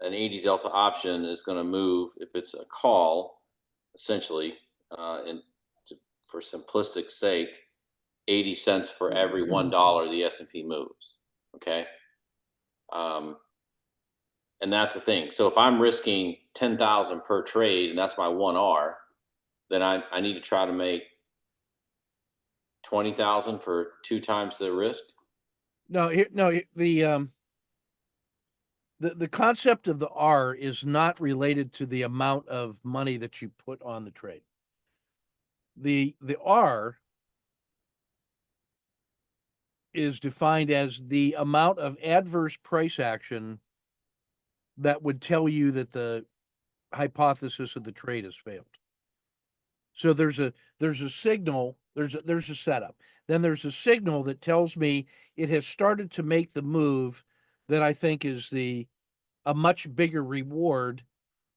an 80 delta option is going to move if it's a call, essentially, and to, for simplistic sake, 80 cents for every $1 the S&P moves. Okay. Um, and that's the thing. So if I'm risking 10,000 per trade and that's my 1R, then I need to try to make 20,000 for 2 times the risk. No, the concept of the R is not related to the amount of money that you put on the trade. The R is defined as the amount of adverse price action that would tell you that the hypothesis of the trade has failed. So there's a signal, there's a setup. Then there's a signal that tells me it has started to make the move that I think is a much bigger reward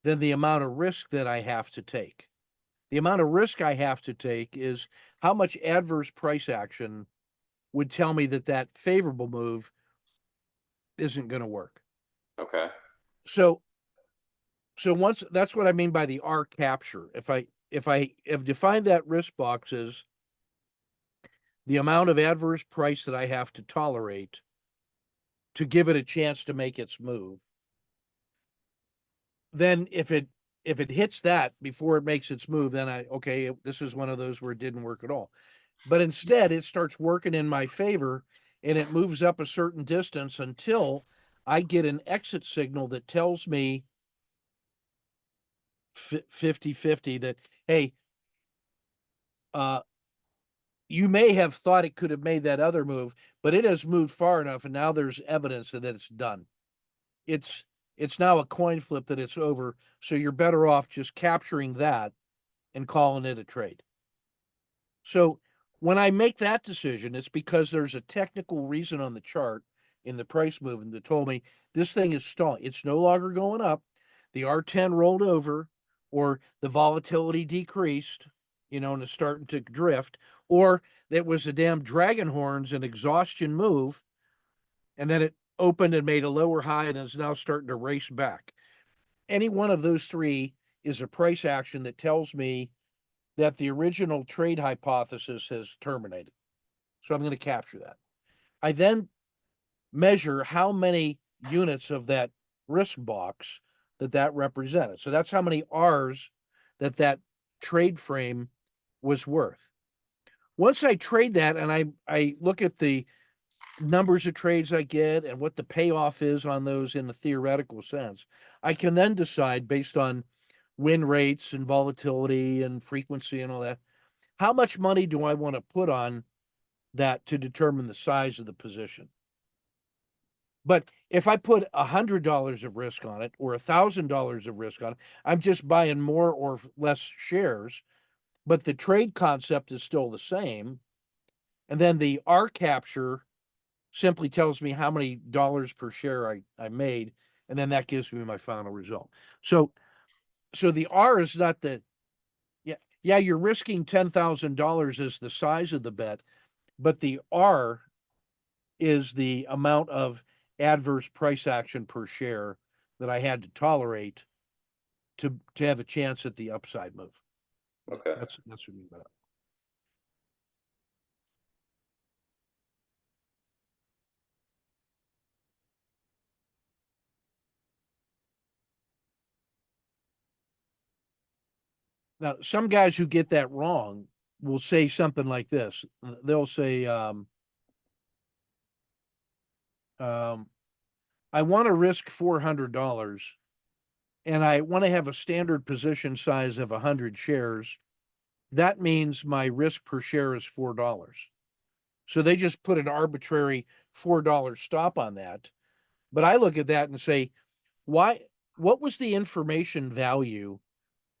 than the amount of risk that I have to take. The amount of risk I have to take is how much adverse price action would tell me that that favorable move isn't going to work. Okay. So once that's what I mean by the R capture. If I have defined that risk box as the amount of adverse price that I have to tolerate to give it a chance to make its move, then if it hits that before it makes its move, then this is one of those where it didn't work at all. But instead, it starts working in my favor and it moves up a certain distance until I get an exit signal that tells me 50-50 that, hey, you may have thought it could have made that other move, but it has moved far enough, and now there's evidence that it's done. It's now a coin flip that it's over, so you're better off just capturing that and calling it a trade. So when I make that decision, it's because there's a technical reason on the chart in the price movement that told me this thing is stalling. It's no longer going up. The R10 rolled over, or the volatility decreased, and it's starting to drift, or it was a damn dragon horns and exhaustion move, and then it opened and made a lower high and is now starting to race back. Any one of those three is a price action that tells me that the original trade hypothesis has terminated. So I'm going to capture that. I then measure how many units of that risk box that represented. So that's how many R's that trade frame was worth. Once I trade that and I look at the numbers of trades I get and what the payoff is on those in a theoretical sense, I can then decide based on win rates and volatility and frequency and all that, how much money do I want to put on that to determine the size of the position? But if I put $100 of risk on it or $1,000 of risk on it, I'm just buying more or less shares, but the trade concept is still the same. And then the R capture simply tells me how many dollars per share I made, and then that gives me my final result. So the R is not you're risking $10,000 as the size of the bet, but the R is the amount of adverse price action per share that I had to tolerate to have a chance at the upside move. Okay. That's what I mean by that. Now, some guys who get that wrong will say something like this. They'll say, I want to risk $400 and I want to have a standard position size of 100 shares. That means my risk per share is $4. So they just put an arbitrary $4 stop on that. But I look at that and say, what was the information value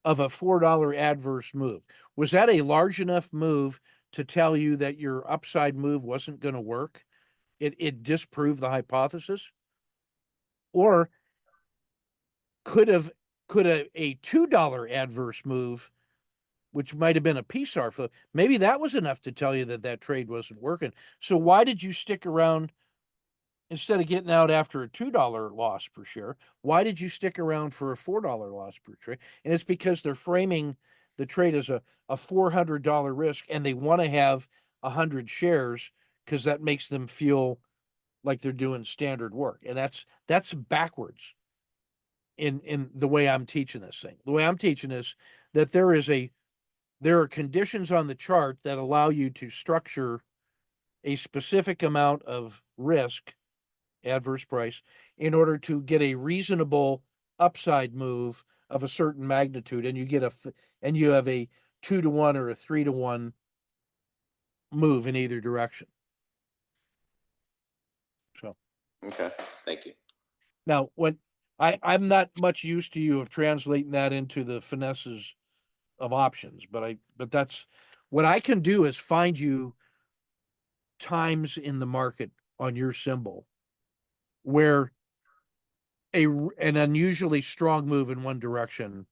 of a $4 adverse move? Was that a large enough move to tell you that your upside move wasn't going to work? It disproved the hypothesis? Or could a $2 adverse move, which might have been a PSAR flip, maybe that was enough to tell you that trade wasn't working. So why did you stick around instead of getting out after a $2 loss per share? Why did you stick around for a $4 loss per trade? And it's because they're framing the trade as a $400 risk, and they want to have 100 shares because that makes them feel like they're doing standard work. And that's backwards in the way I'm teaching this thing. The way I'm teaching is that there are conditions on the chart that allow you to structure a specific amount of risk, adverse price, in order to get a reasonable upside move of a certain magnitude, and you have a 2-to-1 or a 3-to-1 move in either direction. So, Okay, thank you. now when I'm not much used to you of translating that into the finesses of options, but that's what I can do is find you times in the market on your symbol where an unusually strong move in one direction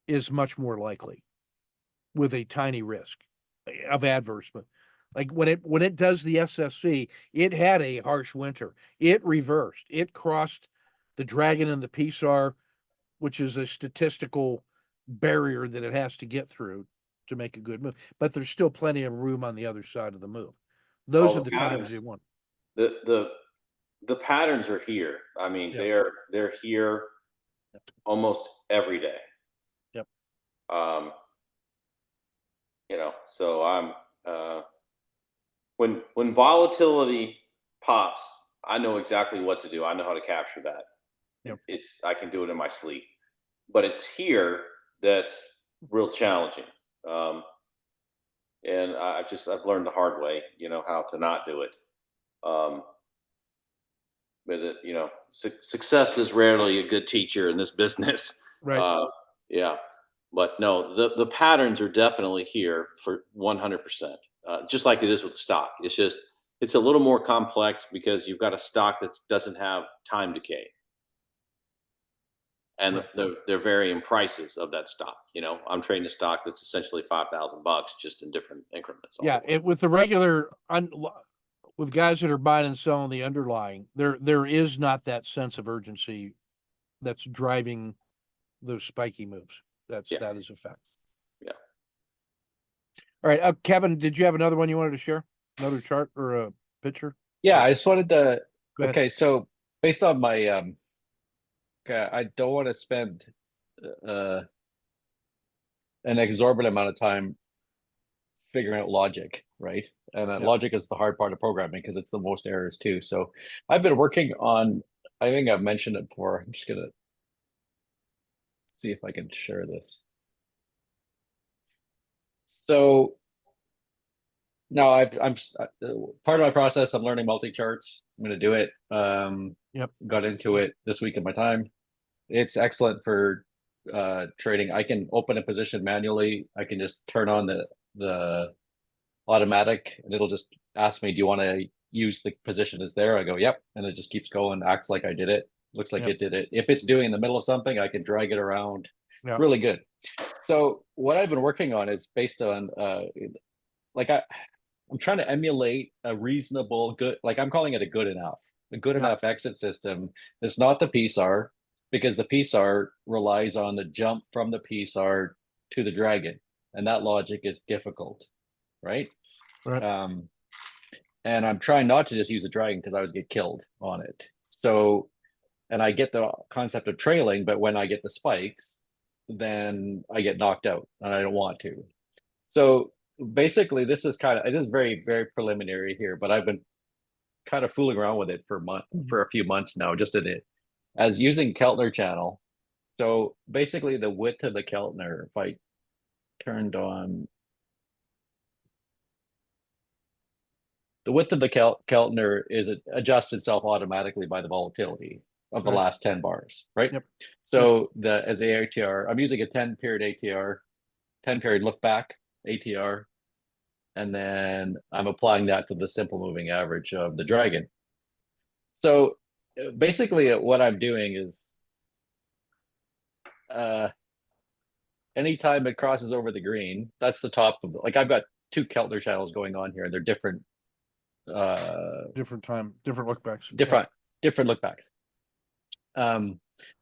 is much more likely with a tiny risk of adverse move. Like when it does the SSC, it had a harsh winter. It reversed. It crossed the dragon and the PSAR, which is a statistical barrier that it has to get through to make a good move. But there's still plenty of room on the other side of the move. Those are the times you want. The patterns are here. I mean, Yep. they're here almost every day. Yep. So I'm when volatility pops, I know exactly what to do. I know how to capture that. Yep. I can do it in my sleep, but it's here that's real challenging. And I've learned the hard way, how to not do it. Success is rarely a good teacher in this business. Right. Yeah, but no, the patterns are definitely here for 100%. Just like it is with the stock. It's a little more complex because you've got a stock that doesn't have time decay, and Right. they're varying prices of that stock. I'm trading a stock that's essentially $5,000 just in different increments. Yeah, with the regular with guys that are buying and selling the underlying, there is not that sense of urgency that's driving those spiky moves. That is a fact. Yeah. All right, Kevin, did you have another one you wanted to share? Another chart or a picture? Yeah, I just wanted to. Go ahead. Okay, so based on my okay, I don't want to spend uh an exorbitant amount of time figuring out logic, right? And Yep. logic is the hard part of programming because it's the most errors too. So I've been working on. I think I've mentioned it before. I'm just gonna see if I can share this. So now I'm part of my process. I'm learning multi charts. I'm going to do it. Yep. Got into it this week in my time. It's excellent for trading. I can open a position manually. I can just turn on the automatic, and it'll just ask me, "Do you want to use the position is there?" I go, "Yep," and it just keeps going. Acts like I did it. Looks like Yep. it did it. If it's doing in the middle of something, I can drag it around. Yep. Really good. So what I've been working on is based on like I'm trying to emulate a reasonable good, like I'm calling it a good enough exit system. It's not the PSAR because the PSAR relies on the jump from the PSAR to the dragon, and that logic is difficult, right? Right. And I'm trying not to just use the dragon because I always get killed on it. So, and I get the concept of trailing, but when I get the spikes, then I get knocked out, and I don't want to. So basically, this is very, very preliminary here, but I've been kind of fooling around with it for a few months now, just in it as using Keltner channel. So basically the width of the Keltner, if I turned on the width of the Keltner is it adjusts itself automatically by the volatility of the Right. last 10 bars, right? Yep. So as the ATR, I'm using a 10 period ATR, 10 period look back ATR, and then I'm applying that to the simple moving average of the Dragon. So basically what I'm doing is anytime it crosses over the green, that's the top of like I've got two Keltner channels going on here, and they're different different look backs. different look backs. And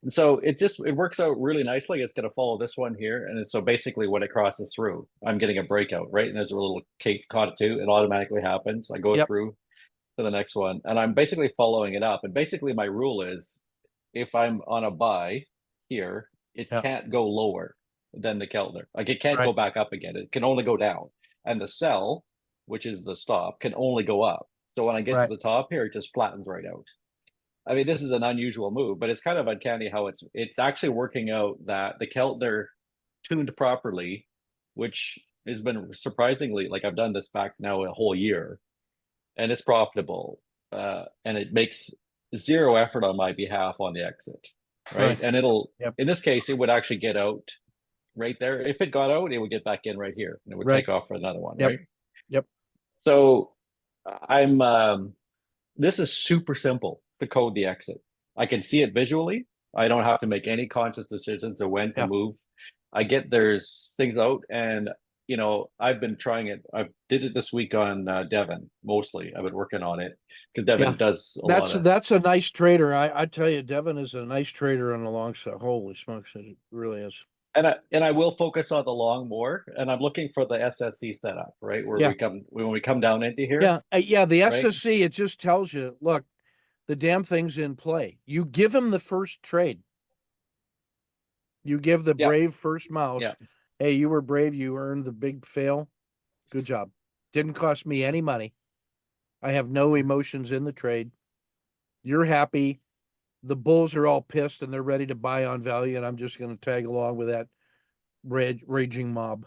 so it works out really nicely. It's going to follow this one here, and so basically when it crosses through, I'm getting a breakout, right? And there's a little Kate caught it too. It automatically happens. I go through to the next one, and I'm basically following it up. And basically my rule is, if I'm on a buy here, it can't go lower than the Keltner. Like it can't go back up again. It can only go down. And the sell, which is the stop, can only go up. So when I get to the top here, it just flattens right out. I mean, this is an unusual move, but it's kind of uncanny how it's actually working out that the Keltner tuned properly, which has been surprisingly, like I've done this back now a whole year, and it's profitable, and it makes zero effort on my behalf on the exit, right? And it'll, in this case, it would actually get out right there. If it got out, it would get back in right here, and it would take off for another one, right? So this is super simple to code the exit. I can see it visually. I don't have to make any conscious decisions of when to move. I get there's things out, and I've been trying it. I did it this week on Devon mostly. I've been working on it because Devon does a lot of. That's a nice trader. I tell you, Devon is a nice trader on the long side. Holy smokes, it really is. And I will focus on the long more, and I'm looking for the SSC setup, right? Where when we come down into here. The SSC, it just tells you, look, the damn thing's in play. You give him the first trade. You give the brave first mouse. Hey, you were brave. You earned the big fail. Good job. Didn't cost me any money. I have no emotions in the trade. You're happy. The bulls are all pissed and they're ready to buy on value, and I'm just going to tag along with that raging mob.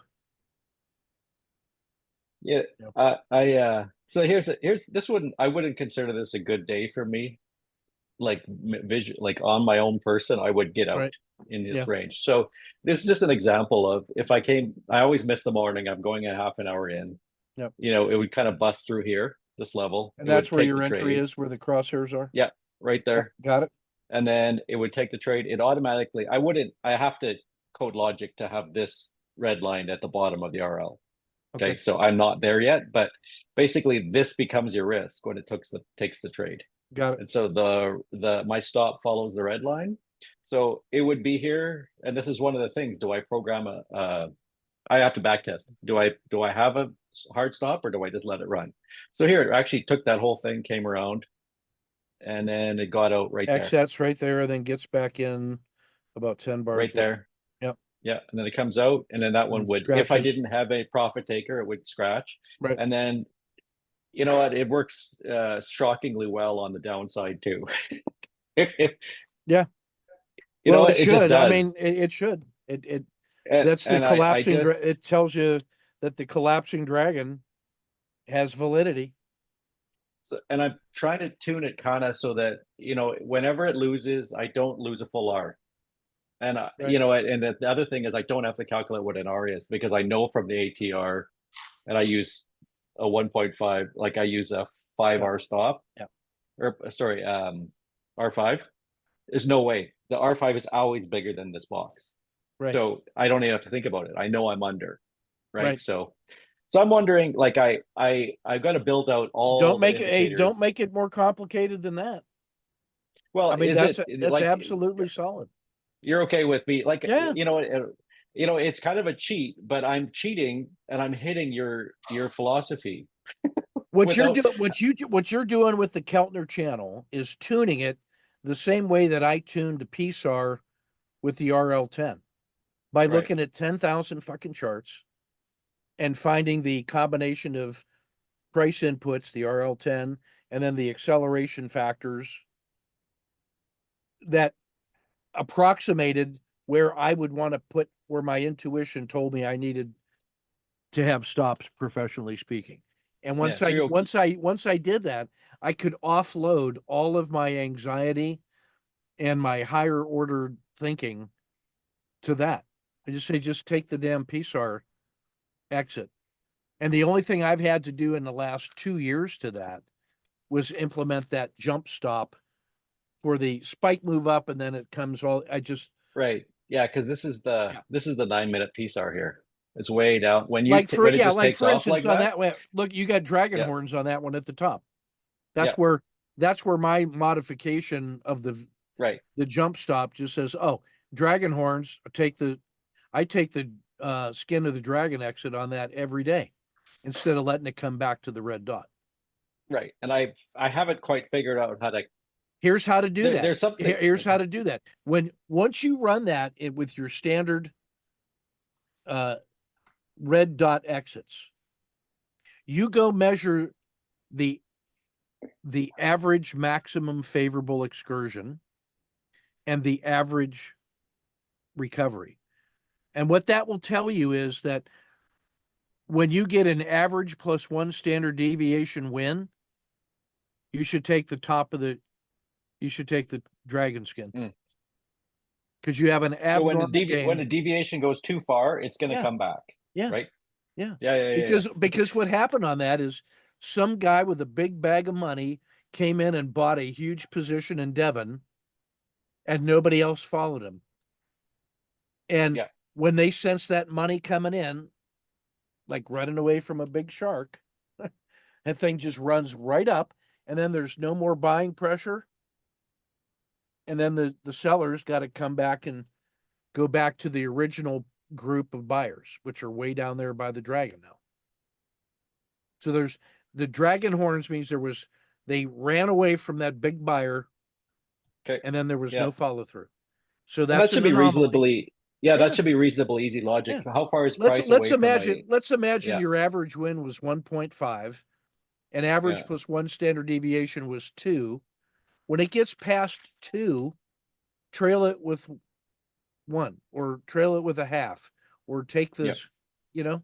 So here's this one. I wouldn't consider this a good day for me. Like like on my own person, I would get out in this range. So this is just an example of if I always miss the morning. I'm going a half an hour in. It would kind of bust through here, this level. And that's where your entry is, where the crosshairs are? Yeah, right there. Got it. And then it would take the trade. It automatically, I have to code logic to have this red line at the bottom of the RL. Okay. So I'm not there yet, but basically this becomes your risk when it takes the trade. Got it. And so my stop follows the red line. So it would be here. And this is one of the things. Do I program I have to back test. Do I have a hard stop, or do I just let it run? So here it actually took that whole thing, came around, and then it got out right there. Exits right there, and then gets back in about 10 bars. Right there. Yep. Yeah. And then it comes out, and then that one would, if I didn't have a profit taker, it would scratch. Right. And then, you know what? It works shockingly well on the downside too. Yeah. You know, it just does. I mean, it should. That's the collapsing. It tells you that the collapsing dragon has validity. And I'm trying to tune it kind of so that, whenever it loses, I don't lose a full R. And, and the other thing is I don't have to calculate what an R is, because I know from the ATR, and I use a 1.5, like I use a 5R stop. Yeah. Or sorry, R5. There's no way. The R5 is always bigger than this box. Right. So I don't even have to think about it. I know I'm under. Right. So I'm wondering, like I've got to build out all. Don't make it more complicated than that. Well, I mean, that's absolutely solid. You're okay with me, like it's kind of a cheat, but I'm cheating and I'm hitting your philosophy. What you're doing with the Keltner channel is tuning it the same way that I tuned the PSAR with the RL10 by looking at 10,000 fucking charts and finding the combination of price inputs, the RL10 and then the acceleration factors that approximated where I would want to put where my intuition told me I needed to have stops, professionally speaking. And Yeah, so you'll once I did that, I could offload all of my anxiety and my higher order thinking to that. I just say, just take the damn PSAR exit. And the only thing I've had to do in the last 2 years to that was implement that jump stop for the spike move up, and then it comes all. right. Yeah, because Yeah. this is the 9-minute PSAR here. It's way down when Like when it just like takes for off like instance on that. that way. Look, you got dragon Yeah, horns on that one at the top. That's yeah, where my modification of right, the jump stop just says, oh, dragon horns. I take the skin of the dragon exit on that every day instead of letting it come back to the red dot. right. And I haven't quite figured out how to. Here's how to do that. There's something. Here's how Okay. to do that. Once you run that with your standard red dot exits, you go measure the average maximum favorable excursion and the average recovery. And what that will tell you is that when you get an average plus 1 standard deviation win, you should take the dragon skin. Mm. Because you have an So abnormal gain. when the deviation goes too far, it's going to come back. Yeah. Right. Yeah. Yeah. Because what happened on that is some guy with a big bag of money came in and bought a huge position in Devon, and nobody else followed him. And Yeah. when they sense that money coming in, like running away from a big shark, that thing just runs right up, and then there's no more buying pressure. And then the sellers got to come back and go back to the original group of buyers, which are way down there by the dragon now. So there's the dragon horns means they ran away from that big buyer, Okay. and then there was Yeah. no follow through. So That that's should an be anomaly. reasonably. Yeah, Yeah. that should be reasonably easy logic. Yeah. How far is price away from my? Let's imagine Yeah. your average win was 1.5, and average Yeah. plus 1 standard deviation was 2. When it gets past 2, trail it with 1 or trail it with a half or take this, you know.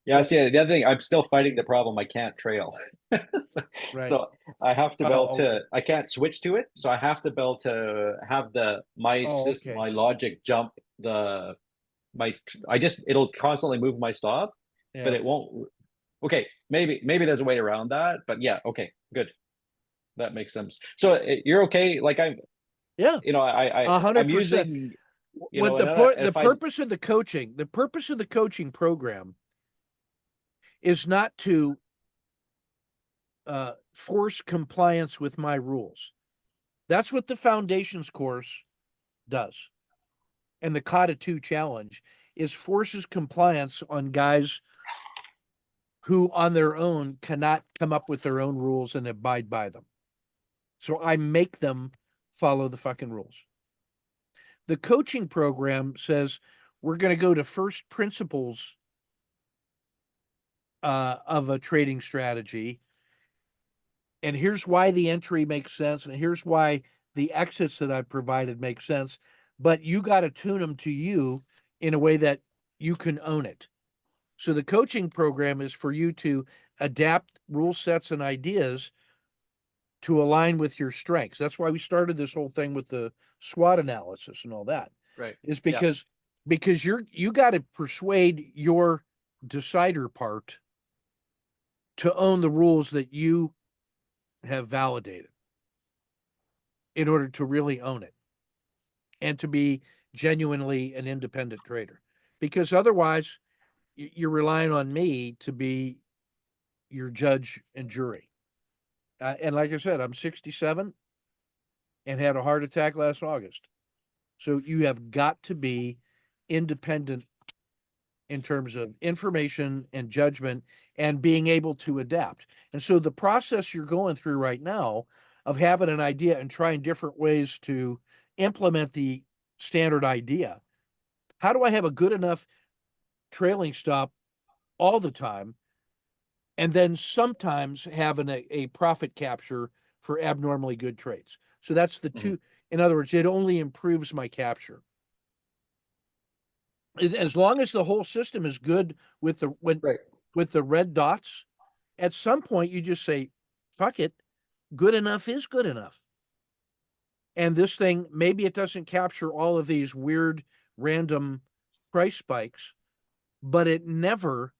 Yeah, see, the other thing, I'm still fighting the problem. I can't trail, so, Right. so I have to be able to. okay. I can't switch to it, so I have to be able to have my system, okay. my logic jump it'll constantly move my stop, but Yeah. it won't. Okay, maybe there's a way around that, but yeah, okay, good. That makes sense. So you're okay. Like Yeah. I'm 100%. using, What the purpose of the coaching program is not to force compliance with my rules. That's what the foundations course does. And the Kata 2 challenge is forces compliance on guys who on their own cannot come up with their own rules and abide by them. So I make them follow the fucking rules. The coaching program says we're going to go to first principles of a trading strategy. And here's why the entry makes sense. And here's why the exits that I've provided make sense. But you got to tune them to you in a way that you can own it. So the coaching program is for you to adapt rule sets and ideas to align with your strengths. That's why we started this whole thing with the SWOT analysis and all that. right Is because you got to persuade your decider part to own the rules that you have validated in order to really own it and to be genuinely an independent trader. Because otherwise, you're relying on me to be your judge and jury. And like I said, I'm 67 and had a heart attack last August. So you have got to be independent in terms of information and judgment and being able to adapt. And so the process you're going through right now of having an idea and trying different ways to implement the standard idea. How do I have a good enough trailing stop all the time and then sometimes having a profit capture for abnormally good trades. So that's the two. In other words, it only improves my capture. As long as the whole system is good with with the red dots, at some point you just say, fuck it, good enough is good enough. And this thing, maybe it doesn't capture all of these weird random price spikes, but it never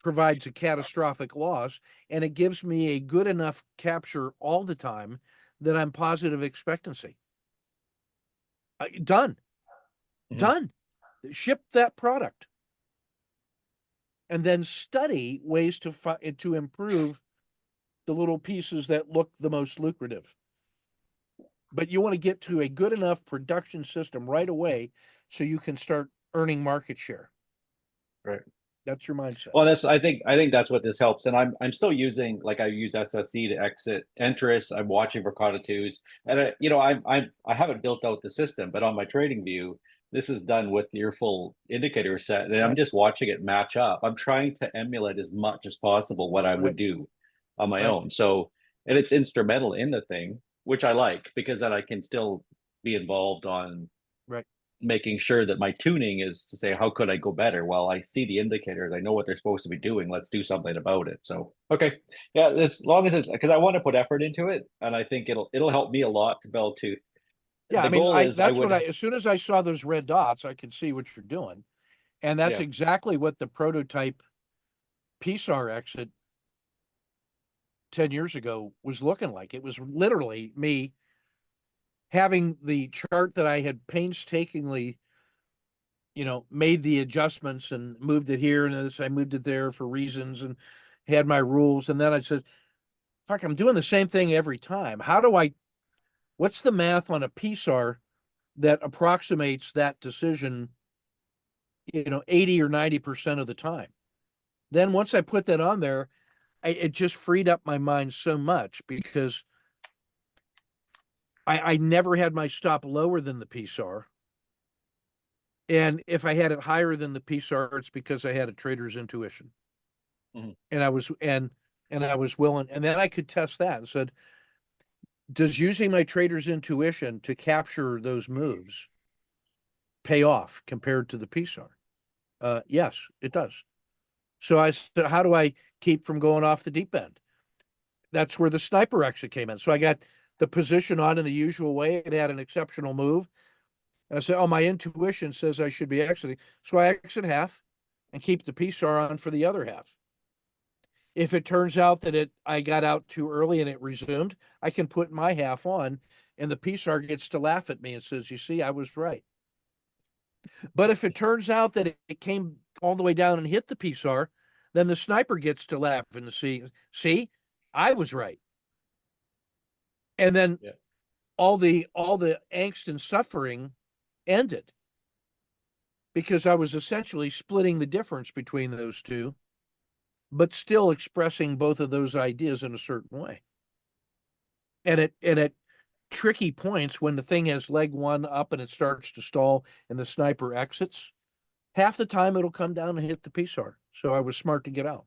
provides a catastrophic loss, and it gives me a good enough capture all the time that I'm positive expectancy. Done. Done. Ship that product. And then study ways to improve the little pieces that look the most lucrative. But you want to get to a good enough production system right away so you can start earning market share. Right. That's your mindset. Well, I think that's what this helps. And I'm still using, like, I use SSC to exit interest. I'm watching for Cockatoos, and I haven't built out the system, but on my trading view, this is done with your full indicator set, and I'm just watching it match up. I'm trying to emulate as much as possible what I would do on my own. So, and it's instrumental in the thing, which I like, because then I can still be involved on making sure that my tuning is to say, how could I go better? Well, I see the indicators, I know what they're supposed to be doing. Let's do something about it. So, okay. Yeah, as long as it's, because I want to put effort into it, and I think it'll help me a lot to be able to. Yeah, the goal is that's what as soon as I saw those red dots, I could see what you're doing. And that's exactly what the prototype PSAR exit 10 years ago was looking like. It was literally me having the chart that I had painstakingly, made the adjustments and moved it here, and I moved it there for reasons and had my rules. And then I said, fuck, I'm doing the same thing every time. What's the math on a PSAR that approximates that decision, 80 or 90% of the time? Then once I put that on there, it just freed up my mind so much, because I never had my stop lower than the PSAR. And if I had it higher than the PSAR, it's because I had a trader's intuition. And I was willing, and then I could test that and said, does using my trader's intuition to capture those moves pay off compared to the PSAR? Yes, it does. So I said, how do I keep from going off the deep end? That's where the sniper exit came in. So I got the position on in the usual way. It had an exceptional move. And I said, oh, my intuition says I should be exiting. So I exit half and keep the PSAR on for the other half. If it turns out that I got out too early and it resumed, I can put my half on, and the PSAR gets to laugh at me and says, you see, I was right. But if it turns out that it came all the way down and hit the PSAR, then the sniper gets to laugh and see, I was right. And then all the angst and suffering ended, because I was essentially splitting the difference between those two, but still expressing both of those ideas in a certain way. And at tricky points, when the thing has leg one up and it starts to stall and the sniper exits, half the time it'll come down and hit the PSAR. So I was smart to get out.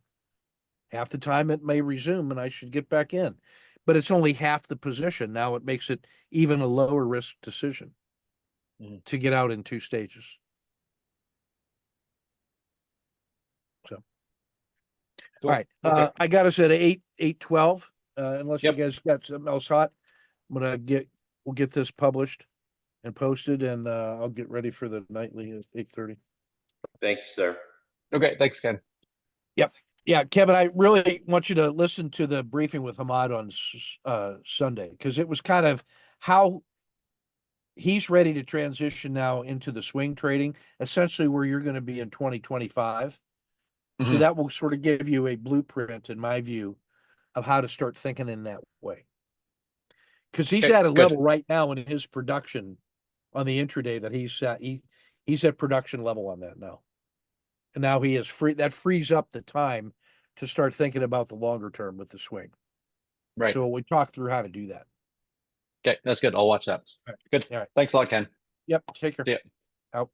Half the time it may resume and I should get back in, but it's only half the position. Now it makes it even a lower risk decision to get out in 2 stages. So, all right. I got us at 8:12. Unless you guys got something else hot, we'll get this published and posted, and I'll get ready for the nightly at 8:30. Thank you, sir. Okay, thanks, Ken. Yep. Yeah, Kevin, I really want you to listen to the briefing with Hamad on Sunday, because it was kind of how he's ready to transition now into the swing trading, essentially where you're going to be in 2025. So that will sort of give you a blueprint, in my view, of how to start thinking in that way. Because he's at a level right now in his production on the intraday that he's at production level on that now. And now he is free. That frees up the time to start thinking about the longer term with the swing. Right. So we talk through how to do that. Okay, that's good. I'll watch that. Good. All right. Thanks a lot, Ken. Yep. Take care. See ya. Out.